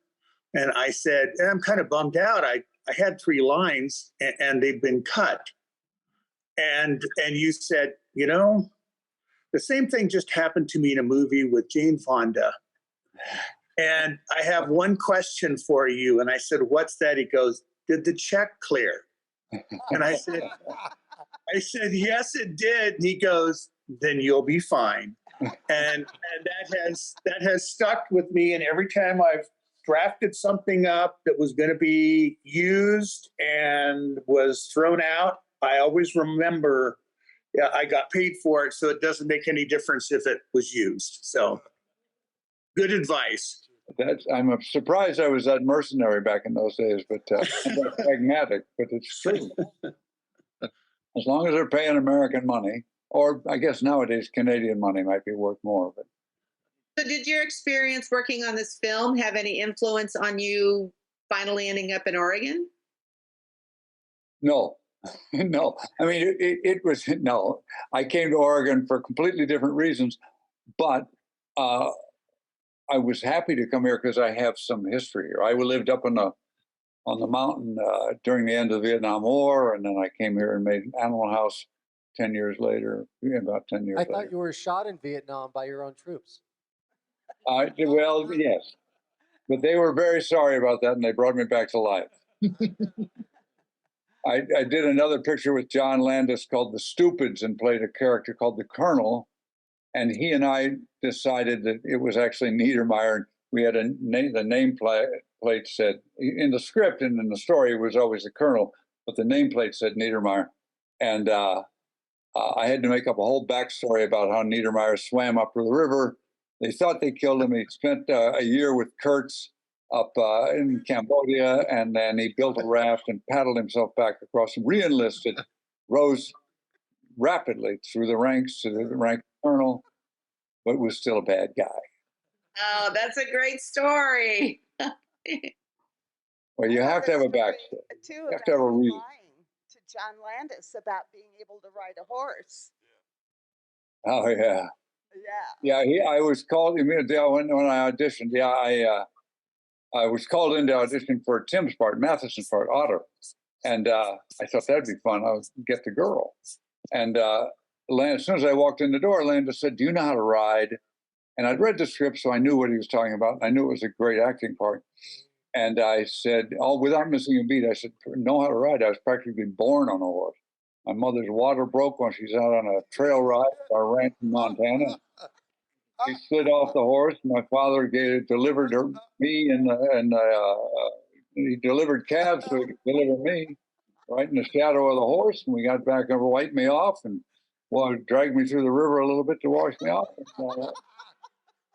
Speaker 2: And I said, I'm kind of bummed out. I had 3 lines and they've been cut. And you said, the same thing just happened to me in a movie with Jane Fonda. And I have one question for you. And I said, what's that? He goes, did the check clear? And I said, yes, it did. And he goes, then you'll be fine. And that has stuck with me. And every time I've drafted something up that was going to be used and was thrown out, I always remember I got paid for it, so it doesn't make any difference if it was used. So good advice.
Speaker 15: I'm surprised I was that mercenary back in those days, but pragmatic, but it's true. As long as they're paying American money, or I guess nowadays Canadian money might be worth more. But.
Speaker 8: So did your experience working on this film have any influence on you finally ending up in Oregon?
Speaker 15: No. No. I mean, it was, no. I came to Oregon for completely different reasons, but I was happy to come here because I have some history here. I lived up on the mountain during the end of the Vietnam War, and then I came here and made Animal House 10 years later, about 10 years later.
Speaker 7: I thought you were shot in Vietnam by your own troops.
Speaker 15: Well, yes. But they were very sorry about that, and they brought me back to life. I did another picture with John Landis called The Stupids and played a character called the Colonel. And he and I decided that it was actually Niedermeyer. We had the nameplate said in the script and in the story it was always the colonel, but the nameplate said Niedermeyer. And I had to make up a whole backstory about how Niedermeyer swam up the river. They thought they killed him. He spent a year with Kurtz up in Cambodia, and then he built a raft and paddled himself back across and re-enlisted, rose rapidly through the ranks to the rank of colonel, but was still a bad guy.
Speaker 8: Oh, that's a great story.
Speaker 15: Well, you have to have a backstory. You have to have a reason.
Speaker 11: To John Landis about being able to ride a horse.
Speaker 15: Oh yeah.
Speaker 11: Yeah.
Speaker 15: Yeah. I was called. When I auditioned. Yeah, I was called in to audition for Tim's part, Matheson's part, Otter, and I thought that'd be fun. I would get the girl, and as soon as I walked in the door, Landis said, "Do you know how to ride?" And I'd read the script, so I knew what he was talking about. I knew it was a great acting part. And I said, without missing a beat, I said, know how to ride. I was practically born on a horse. My mother's water broke when she's out on a trail ride at our ranch in Montana. She slid off the horse. My father delivered me, and he delivered calves so he could deliver me right in the shadow of the horse. And we got back and wiped me off and dragged me through the river a little bit to wash me off. And,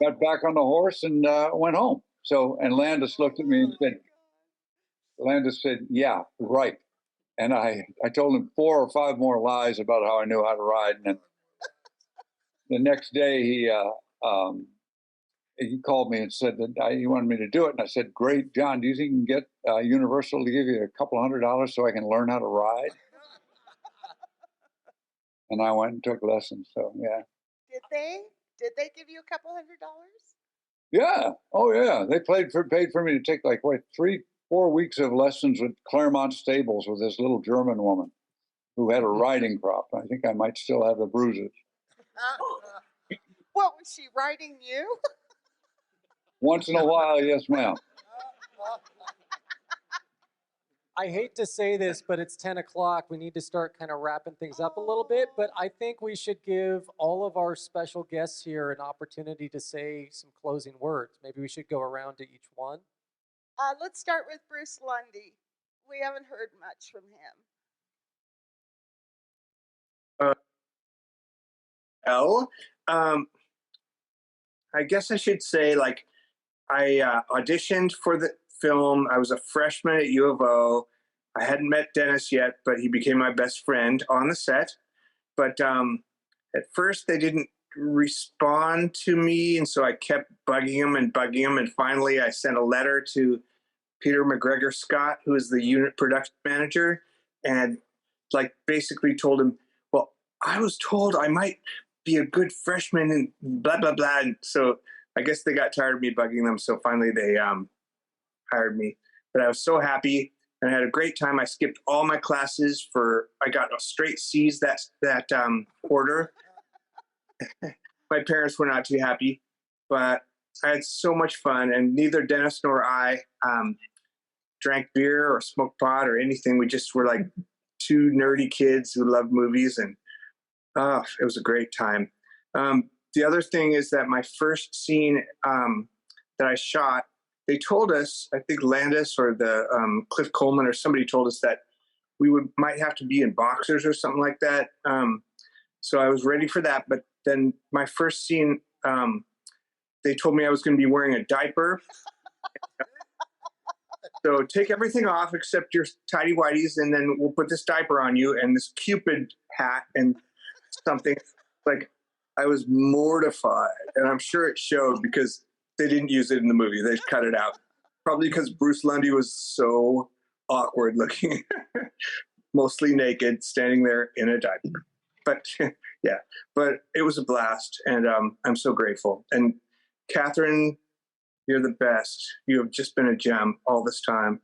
Speaker 15: got back on the horse and went home. So, and Landis looked at me and said, yeah, right. And I told him 4 or 5 more lies about how I knew how to ride. And then the next day he called me and said that he wanted me to do it. And I said, great, John, do you think you can get Universal to give you $200 so I can learn how to ride? And I went and took lessons. So, yeah.
Speaker 11: Did they give you $200?
Speaker 15: Yeah. Oh, yeah. They paid for me to take 3-4 weeks of lessons with Claremont Stables with this little German woman who had a riding crop. I think I might still have the bruises.
Speaker 11: What, was she riding you?
Speaker 15: Once in a while, yes, ma'am.
Speaker 7: I hate to say this, but it's 10 o'clock. We need to start kind of wrapping things up a little bit, but I think we should give all of our special guests here an opportunity to say some closing words. Maybe we should go around to each one.
Speaker 11: Let's start with Bruce Lundy. We haven't heard much from him.
Speaker 17: I guess I should say, I auditioned for the film. I was a freshman at U of O. I hadn't met Dennis yet, but he became my best friend on the set. But at first they didn't respond to me, and so I kept bugging him. And finally I sent a letter to Peter McGregor Scott, who is the unit production manager, and basically told him, well, I was told I might be a good freshman and blah, blah, blah. And so I guess they got tired of me bugging them. So finally they hired me. But I was so happy and I had a great time. I skipped all my classes I got a straight C's that quarter. My parents were not too happy, but I had so much fun, and neither Dennis nor I drank beer or smoked pot or anything. We just were like 2 nerdy kids who loved movies, and it was a great time. The other thing is that my first scene that I shot, they told us, I think Landis or the Cliff Coleman or somebody told us that we might have to be in boxers or something like that. So I was ready for that. But then my first scene, they told me I was going to be wearing a diaper. So take everything off except your tidy whities, and then we'll put this diaper on you and this Cupid hat and something. I was mortified, and I'm sure it showed because they didn't use it in the movie. They cut it out. Probably because Bruce Lundy was so awkward looking, mostly naked, standing there in a diaper. But yeah, but it was a blast, and I'm so grateful. And Catherine, you're the best. You have just been a gem all this time.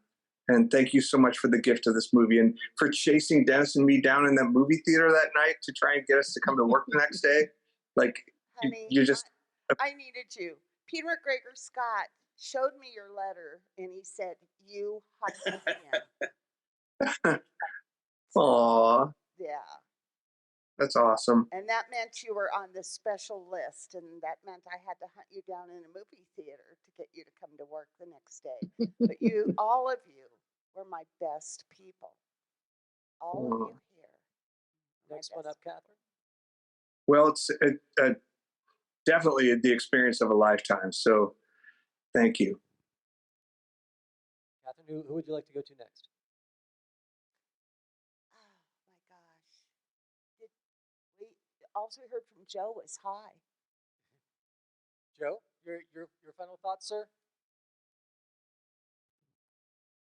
Speaker 17: And thank you so much for the gift of this movie and for chasing Dennis and me down in that movie theater that night to try and get us to come to work the next day.
Speaker 11: Honey,
Speaker 17: you just...
Speaker 11: I needed you. Peter McGregor Scott showed me your letter, and he said, you hustle him.
Speaker 17: Aww.
Speaker 11: Yeah.
Speaker 17: That's awesome.
Speaker 11: And that meant you were on the special list, and that meant I had to hunt you down in a movie theater to get you to come to work the next day. But you, all of you, were my best people. All of you here.
Speaker 7: Next one up, Catherine.
Speaker 17: Well, it's definitely the experience of a lifetime. So thank you.
Speaker 7: Catherine, who would you like to go to next?
Speaker 11: All we heard from Joe was hi.
Speaker 7: Joe, your final thoughts, sir?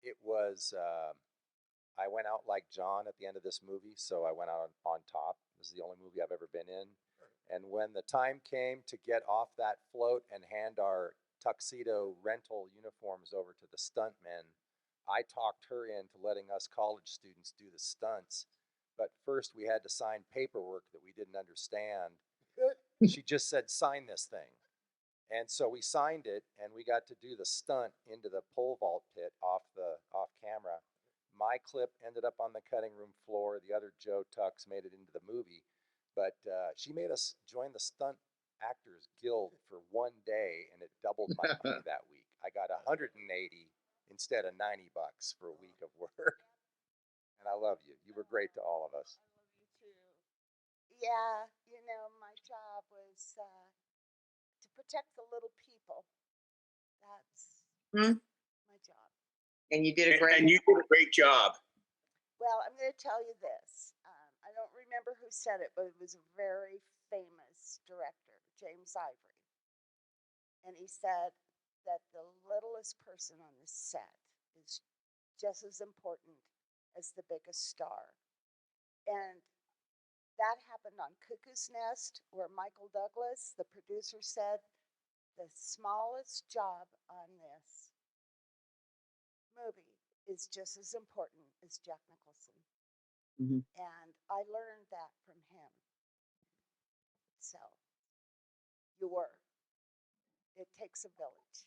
Speaker 13: It was, I went out like John at the end of this movie, so I went out on top. This is the only movie I've ever been in. And when the time came to get off that float and hand our tuxedo rental uniforms over to the stuntmen, I talked her into letting us college students do the stunts. But first we had to sign paperwork that we didn't understand. She just said, sign this thing. And so we signed it, and we got to do the stunt into the pole vault pit off camera. My clip ended up on the cutting room floor. The other Joe Tux made it into the movie. But she made us join the Stunt Actors Guild for one day, and it doubled my pay that week. I got $180 instead of $90 for a week of work. And I love you. You were great to all of us.
Speaker 11: I love you too. Yeah, you know, my job was to protect the little people. That's my job.
Speaker 8: And you did a great
Speaker 2: And you did a great job.
Speaker 11: Well, I'm going to tell you this. I don't remember who said it, but it was a very famous director, James Ivory. And he said that the littlest person on the set is just as important as the biggest star. And that happened on Cuckoo's Nest, where Michael Douglas, the producer, said the smallest job on this movie is just as important as Jack Nicholson. And I learned that from him. So you were. It takes a village.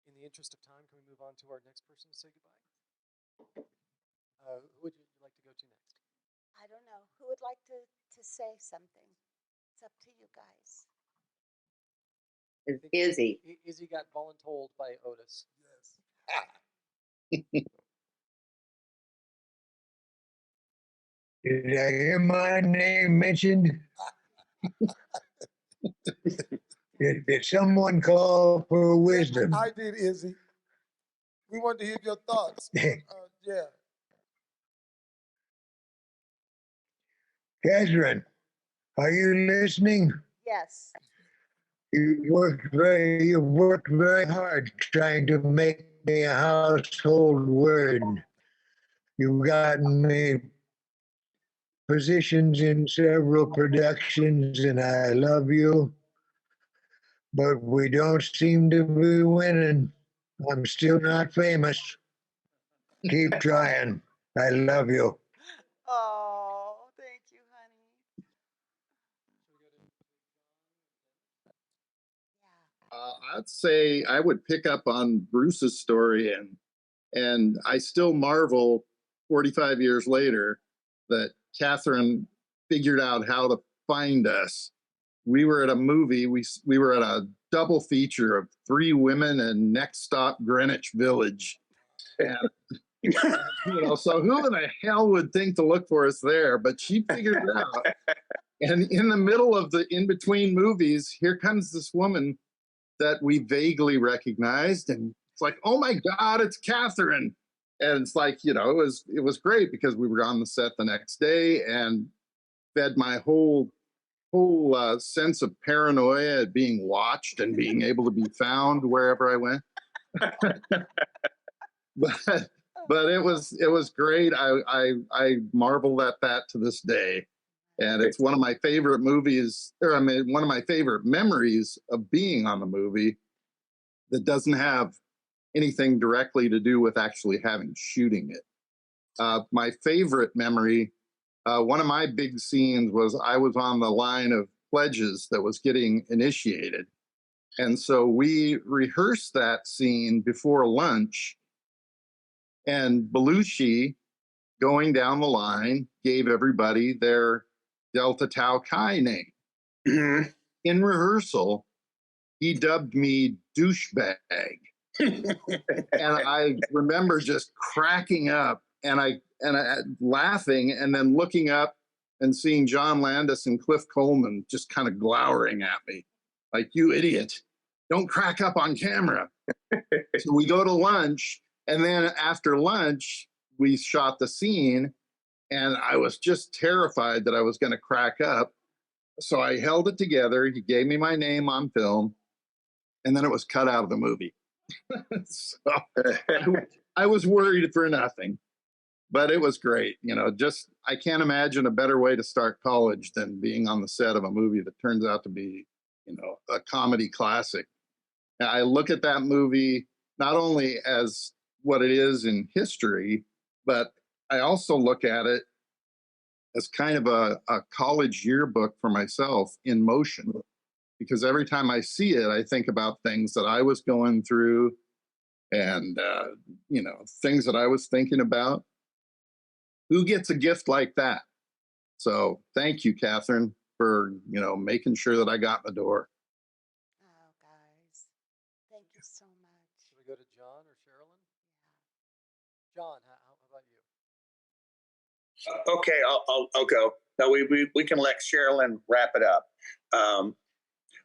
Speaker 7: In the interest of time, can we move on to our next person to say goodbye? Who would you like to go to next?
Speaker 11: I don't know. Who would like to say something? It's up to you guys.
Speaker 8: It's Izzy.
Speaker 7: Izzy got voluntold by Otis.
Speaker 10: Did I hear my name mentioned? Did someone call for wisdom?
Speaker 12: I did, Izzy. We wanted to hear your thoughts. Yeah.
Speaker 10: Catherine, are you listening?
Speaker 11: Yes.
Speaker 10: You worked very hard trying to make me a household word. You've gotten me positions in several productions, and I love you. But we don't seem to be winning. I'm still not famous. Keep trying. I love you.
Speaker 11: Oh, thank you, honey.
Speaker 9: I'd say I would pick up on Bruce's story, and I still marvel 45 years later that Catherine figured out how to find us. We were at a movie, we were at a double feature of Three Women and Next Stop Greenwich Village. And, so who in the hell would think to look for us there? But she figured it out. And in the middle of the in-between movies, here comes this woman that we vaguely recognized, and it's like, oh my God, it's Catherine. And it's like, it was great because we were on the set the next day and fed my whole sense of paranoia at being watched and being able to be found wherever I went. but it was great. I marvel at that to this day. And it's one of my favorite movies, one of my favorite memories of being on the movie that doesn't have anything directly to do with actually shooting it. My favorite memory, one of my big scenes was I was on the line of pledges that was getting initiated. And so we rehearsed that scene before lunch, and Belushi, going down the line, gave everybody their Delta Tau Chi name.
Speaker 2: Mhm.
Speaker 9: In rehearsal, he dubbed me douchebag. And I remember just cracking up and I laughing and then looking up and seeing John Landis and Cliff Coleman just kind of glowering at me like, you idiot, don't crack up on camera. So we go to lunch, and then after lunch, we shot the scene, and I was just terrified that I was going to crack up. So I held it together. He gave me my name on film, and then it was cut out of the movie. So I was worried for nothing, but it was great. You know, just I can't imagine a better way to start college than being on the set of a movie that turns out to be, you know, a comedy classic. Now, I look at that movie not only as what it is in history, but I also look at it as kind of a college yearbook for myself in motion. Because every time I see it, I think about things that I was going through and, you know, things that I was thinking about. Who gets a gift like that? So thank you, Catherine, for, you know, making sure that I got in the door.
Speaker 11: Oh, guys, thank you so much.
Speaker 7: Should we go to John or Sherilyn? Yeah. John, how about you?
Speaker 2: Okay, I'll go. Now we can let Sherilyn wrap it up.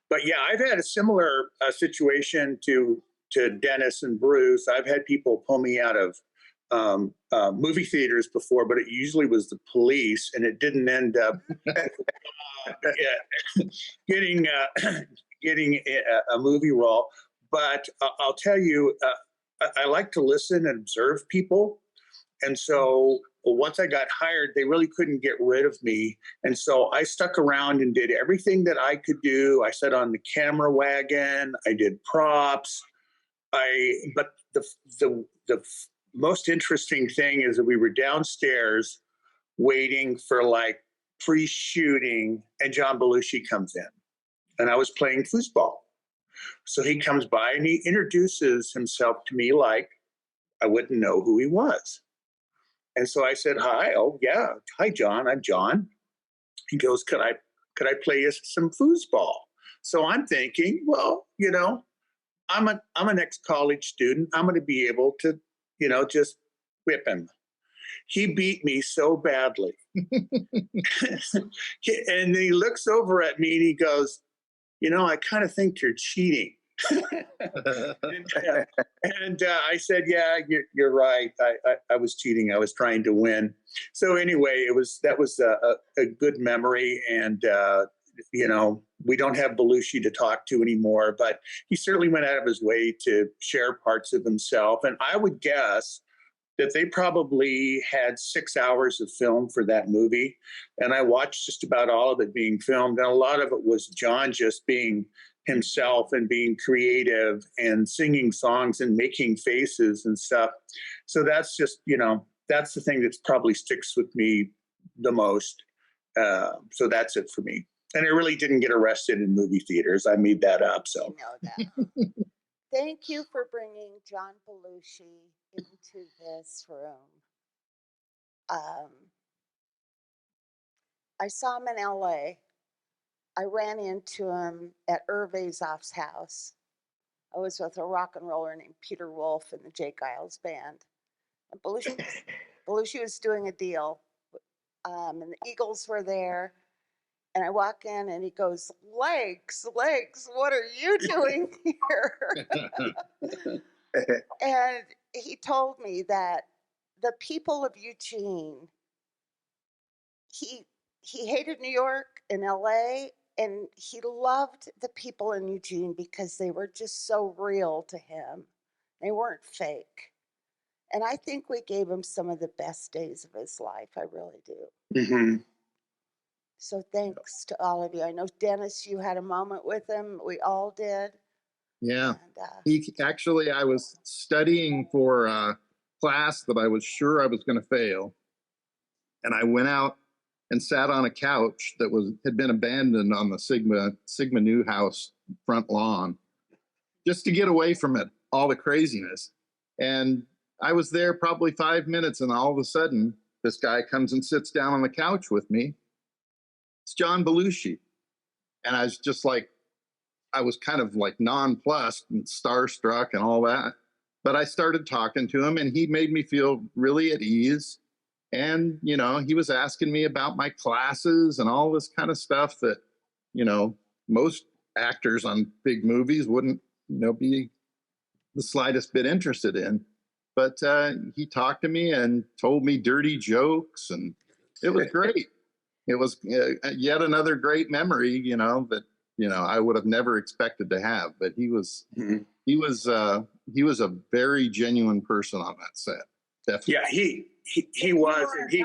Speaker 2: But yeah, I've had a similar situation to Dennis and Bruce. I've had people pull me out of movie theaters before, but it usually was the police, and it didn't end up getting a movie role. But I'll tell you, I like to listen and observe people. And so once I got hired, they really couldn't get rid of me. And so I stuck around and did everything that I could do. I sat on the camera wagon. I did props. But the most interesting thing is that we were downstairs waiting for like pre-shooting, and John Belushi comes in, and I was playing foosball. So he comes by and he introduces himself to me like I wouldn't know who he was. And so I said, hi. Oh, yeah. Hi, John. I'm John. He goes, could I play you some foosball? So I'm thinking, well, you know, I'm an ex-college student. I'm going to be able to, you know, just whip him. He beat me so badly. And he looks over at me and he goes, you know, I kind of think you're cheating. And I said, yeah, you're right. I was cheating. I was trying to win. So anyway, that was a good memory. And, you know, we don't have Belushi to talk to anymore, but he certainly went out of his way to share parts of himself. And I would guess that they probably had 6 hours of film for that movie. And I watched just about all of it being filmed. And a lot of it was John just being himself and being creative and singing songs and making faces and stuff. So that's just, you know, that's the thing that probably sticks with me the most. So that's it for me. And I really didn't get arrested in movie theaters. I made that up. So
Speaker 11: I know that. Thank you for bringing John Belushi into this room. I saw him in LA. I ran into him at Azof's house. I was with a rock and roller named Peter Wolf in the Jake Giles band. And Belushi was doing a deal, and the Eagles were there. And I walk in and he goes, Legs, what are you doing here? And he told me that the people of Eugene, he hated New York and LA, and he loved the people in Eugene because they were just so real to him. They weren't fake. And I think we gave him some of the best days of his life. I really do.
Speaker 2: Mm-hmm.
Speaker 11: So thanks to all of you. I know, Dennis, you had a moment with him. We all did.
Speaker 9: Yeah. And, I was studying for a class that I was sure I was going to fail. And I went out and sat on a couch that had been abandoned on the Sigma Nu house front lawn, just to get away from it, all the craziness. And I was there probably 5 minutes, and all of a sudden, this guy comes and sits down on the couch with me, it's John Belushi. And I was just like, I was kind of like nonplussed and starstruck and all that. But I started talking to him and he made me feel really at ease. And, you know, he was asking me about my classes and all this kind of stuff that, you know, most actors on big movies wouldn't, you know, be the slightest bit interested in. But he talked to me and told me dirty jokes, and it was great. It was yet another great memory, you know, that, you know, I would have never expected to have. But he was a very genuine person on that set. Definitely.
Speaker 2: Yeah, he was. And he,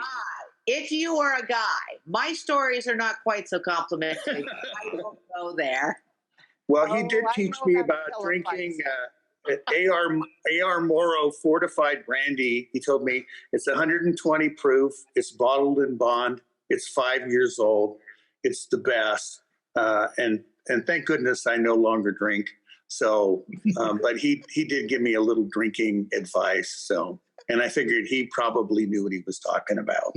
Speaker 8: if you were a guy, my stories are not quite so complimentary. I won't go there.
Speaker 2: well, he did teach me about drinking AR Moro fortified brandy. He told me it's 120 proof. It's bottled in bond. It's 5 years old. It's the best. And thank goodness I no longer drink. So, but he did give me a little drinking advice. So, and I figured he probably knew what he was talking about.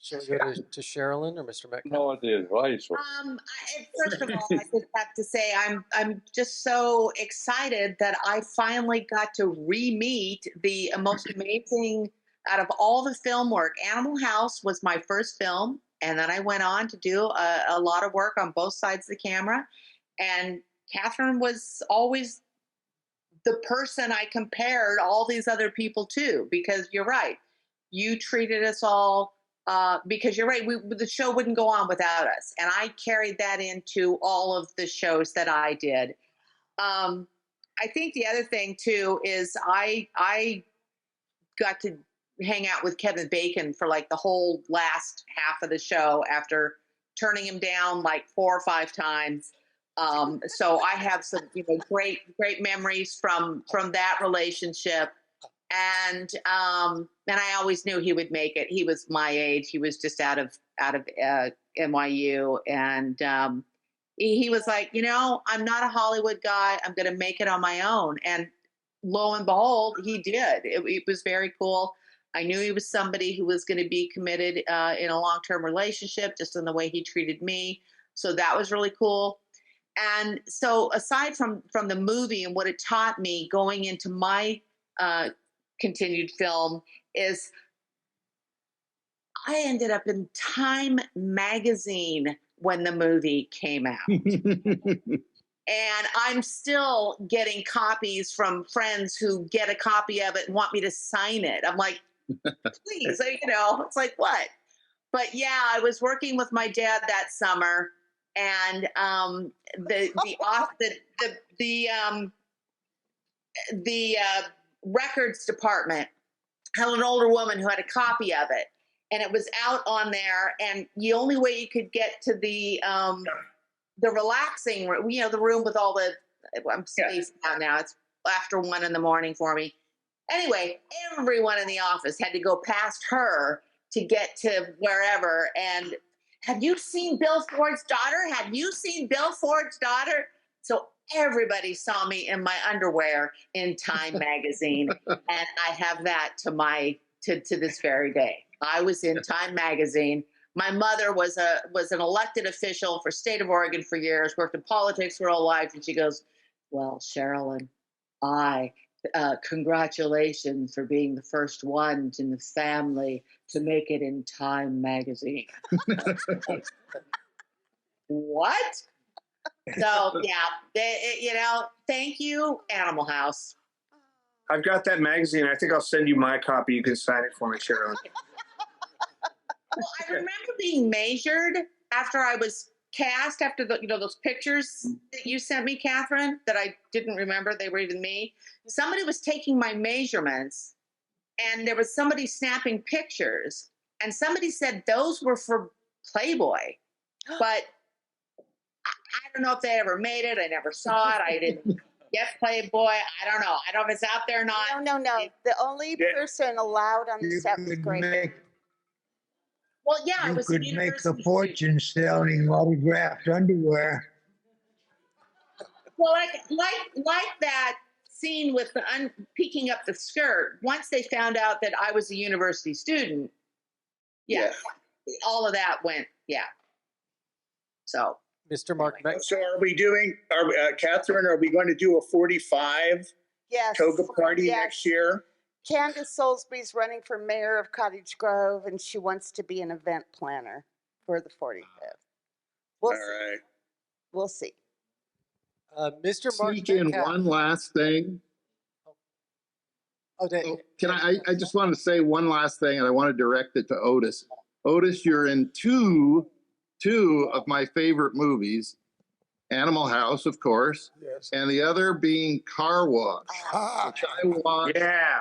Speaker 7: Should we go to Sherilyn or Mr. Metcalf?
Speaker 15: No, the advice.
Speaker 8: First of all, I just have to say I'm just so excited that I finally got to re-meet the most amazing out of all the film work. Animal House was my first film, and then I went on to do a lot of work on both sides of the camera. And Catherine was always the person I compared all these other people to, because you're right. You treated us all, because you're right, the show wouldn't go on without us. And I carried that into all of the shows that I did. I think the other thing too is I got to hang out with Kevin Bacon for like the whole last half of the show after turning him down like 4 or 5 times. So I have some, you know, great memories from that relationship. And I always knew he would make it. He was my age. He was just out of NYU. And he was like, you know, I'm not a Hollywood guy. I'm going to make it on my own. And lo and behold, he did. It was very cool. I knew he was somebody who was going to be committed in a long-term relationship, just in the way he treated me. So that was really cool. And so aside from the movie and what it taught me going into my continued film is I ended up in Time magazine when the movie came out. And I'm still getting copies from friends who get a copy of it and want me to sign it. I'm like, please, you know, it's like, what? But yeah, I was working with my dad that summer, and the records department had an older woman who had a copy of it, and it was out on there. And the only way you could get to the relaxing room, you know, the room with all the, I'm spaced out now. It's after 1 a.m. for me. Anyway, everyone in the office had to go past her to get to wherever. And have you seen Bill Ford's daughter? Have you seen Bill Ford's daughter? So everybody saw me in my underwear in Time magazine. And I have that to this very day. I was in Time magazine. My mother was an elected official for state of Oregon for years, worked in politics her whole life. And she goes, well, Sherilyn, congratulations for being the first one in the family to make it in Time magazine. What? So yeah, you know, thank you, Animal House.
Speaker 17: I've got that magazine. I think I'll send you my copy. You can sign it for me, Sherilyn.
Speaker 8: Well, I remember being measured after I was cast, after those pictures that you sent me, Catherine, that I didn't remember. They were even me. Somebody was taking my measurements, and there was somebody snapping pictures, and somebody said those were for Playboy, but I don't know if they ever made it. I never saw it. I didn't get Playboy. I don't know. I don't know if it's out there or not.
Speaker 11: No. The only person allowed on the set was Greg.
Speaker 8: Well, yeah, I
Speaker 10: You
Speaker 8: was
Speaker 10: could make a fortune selling autographed underwear.
Speaker 8: Well, like that scene with the peeking up the skirt. Once they found out that I was a university student, all of that went, So,
Speaker 7: Mr. Mark Metcalf.
Speaker 2: So are we doing, Catherine, are we going to do a 45
Speaker 11: Yes.
Speaker 2: toga party
Speaker 11: yes.
Speaker 2: next year?
Speaker 11: Candace Soulsby's running for mayor of Cottage Grove, and she wants to be an event planner for the 45th. We'll
Speaker 2: All
Speaker 11: see.
Speaker 2: right.
Speaker 11: We'll see.
Speaker 7: Mr. Mark
Speaker 9: Sneak in
Speaker 7: Metcalf.
Speaker 9: one last thing. Can I just want to say one last thing, and I want to direct it to Otis. Otis, you're in two of my favorite movies, Animal House, of course, and the other being Car Wash, which I watch.
Speaker 17: Yeah.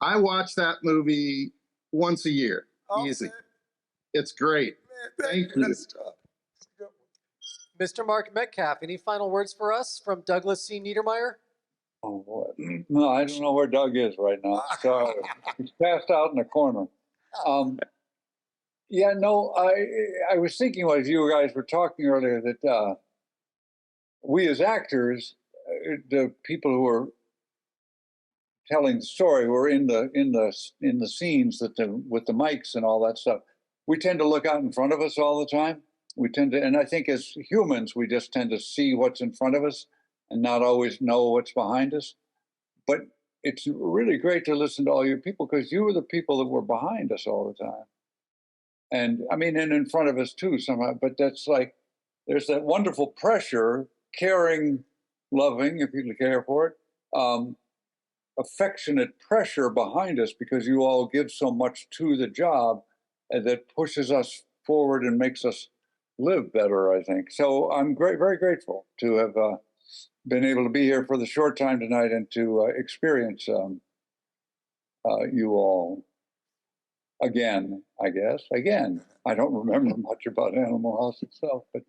Speaker 9: I watch that movie once a year, easy. It's great. Thank you.
Speaker 7: Mr. Mark Metcalf, any final words for us from Douglas C. Niedermeyer?
Speaker 15: Oh, boy. No, I don't know where Doug is right now. Sorry. He's passed out in the corner. Yeah, no, I was thinking as you guys were talking earlier that we as actors, the people who are telling the story, who are in the scenes with the mics and all that stuff, we tend to look out in front of us all the time. We tend to, and I think as humans, we just tend to see what's in front of us and not always know what's behind us. But it's really great to listen to all you people, because you were the people that were behind us all the time. And I mean, and in front of us too somehow, but that's like, there's that wonderful pressure, caring, loving, if you care for it, affectionate pressure behind us, because you all give so much to the job that pushes us forward and makes us live better, I think. So I'm very grateful to have been able to be here for the short time tonight and to experience you all again, I guess. Again, I don't remember much about Animal House itself, but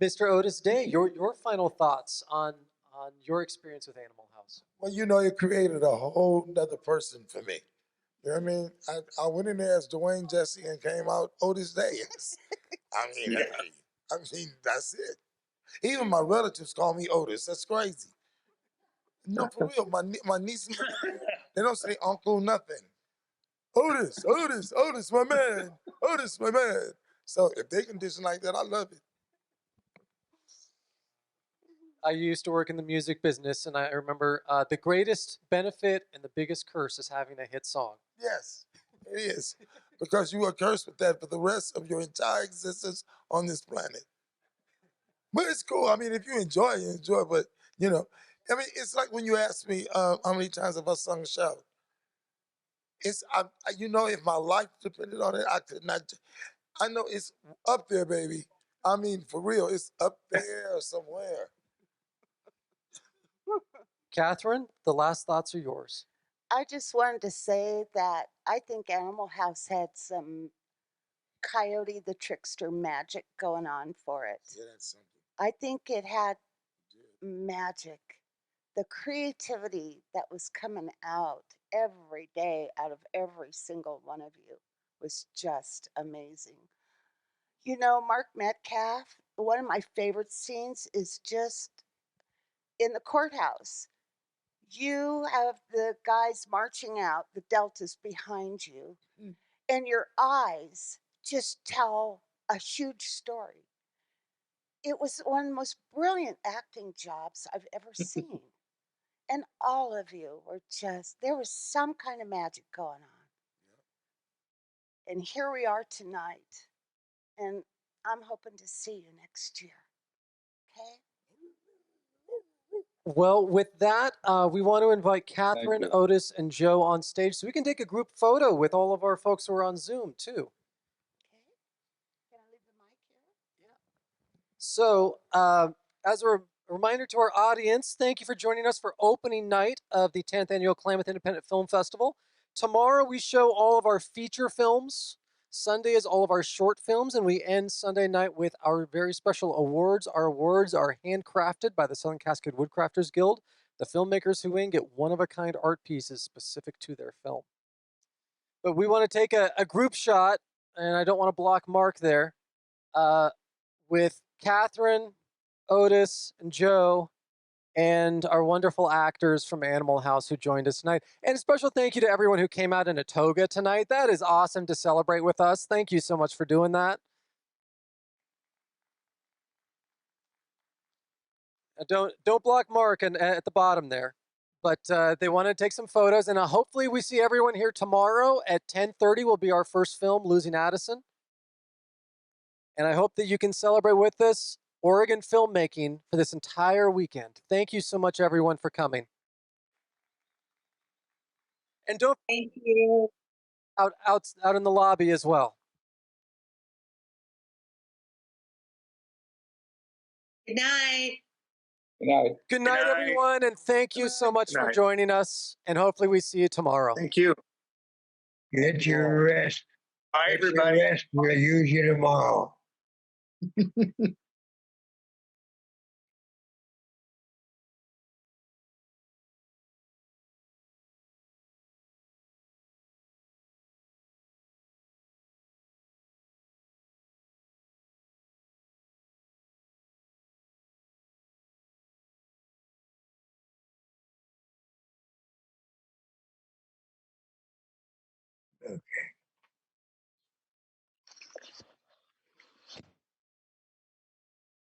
Speaker 7: Mr. Otis Day, your final thoughts on your experience with Animal House.
Speaker 12: Well, you know, it created a whole nother person for me. You know what I mean? I went in there as Dwayne Jesse and came out Otis Day. I mean, that's it. Even my relatives call me Otis. That's crazy. No, for real. My niece and my nephew, they don't say uncle nothing. Otis, Otis, Otis, my man. Otis, my man. So if they condition like that, I love it.
Speaker 7: I used to work in the music business, and I remember the greatest benefit and the biggest curse is having a hit song.
Speaker 12: Yes, it is. Because you are cursed with that for the rest of your entire existence on this planet. But it's cool. I mean, if you enjoy, you enjoy. But, you know, I mean, it's like when you ask me how many times have I sung a shout. You know, if my life depended on it, I could not. I know it's up there, baby. I mean, for real, it's up there somewhere.
Speaker 7: Catherine, the last thoughts are yours.
Speaker 11: I just wanted to say that I think Animal House had some Coyote the Trickster magic going on for it.
Speaker 12: Yeah, that's something.
Speaker 11: I think it had magic. The creativity that was coming out every day out of every single one of you was just amazing. You know, Mark Metcalf, one of my favorite scenes is just in the courthouse. You have the guys marching out, the deltas behind you, and your eyes just tell a huge story. It was one of the most brilliant acting jobs I've ever seen. And all of you were just, there was some kind of magic going on. And here we are tonight. And I'm hoping to see you next year. Okay?
Speaker 7: Well, with that, we want to invite Catherine, Otis, and Joe on stage so we can take a group photo with all of our folks who are on Zoom, too. So, as a reminder to our audience, thank you for joining us for opening night of the 10th Annual Klamath Independent Film Festival. Tomorrow, we show all of our feature films. Sunday is all of our short films, and we end Sunday night with our very special awards. Our awards are handcrafted by the Southern Cascade Woodcrafters Guild. The filmmakers who win get one-of-a-kind art pieces specific to their film. But we want to take a group shot, and I don't want to block Mark there, with Catherine, Otis, and Joe, and our wonderful actors from Animal House who joined us tonight. And a special thank you to everyone who came out in a toga tonight. That is awesome to celebrate with us. Thank you so much for doing that. Don't block Mark at the bottom there. But they want to take some photos, and hopefully we see everyone here tomorrow at 10:30 will be our first film, Losing Addison. And I hope that you can celebrate with us Oregon filmmaking for this entire weekend. Thank you so much, everyone, for coming. And don't
Speaker 8: thank you
Speaker 7: out in the lobby as well.
Speaker 8: Good night.
Speaker 15: Good night.
Speaker 7: Good night, everyone, and thank you so much for joining us. And hopefully we see you tomorrow.
Speaker 17: Thank you.
Speaker 10: Get your rest.
Speaker 17: Bye,
Speaker 10: Get
Speaker 17: everybody.
Speaker 10: your rest. We'll use you tomorrow.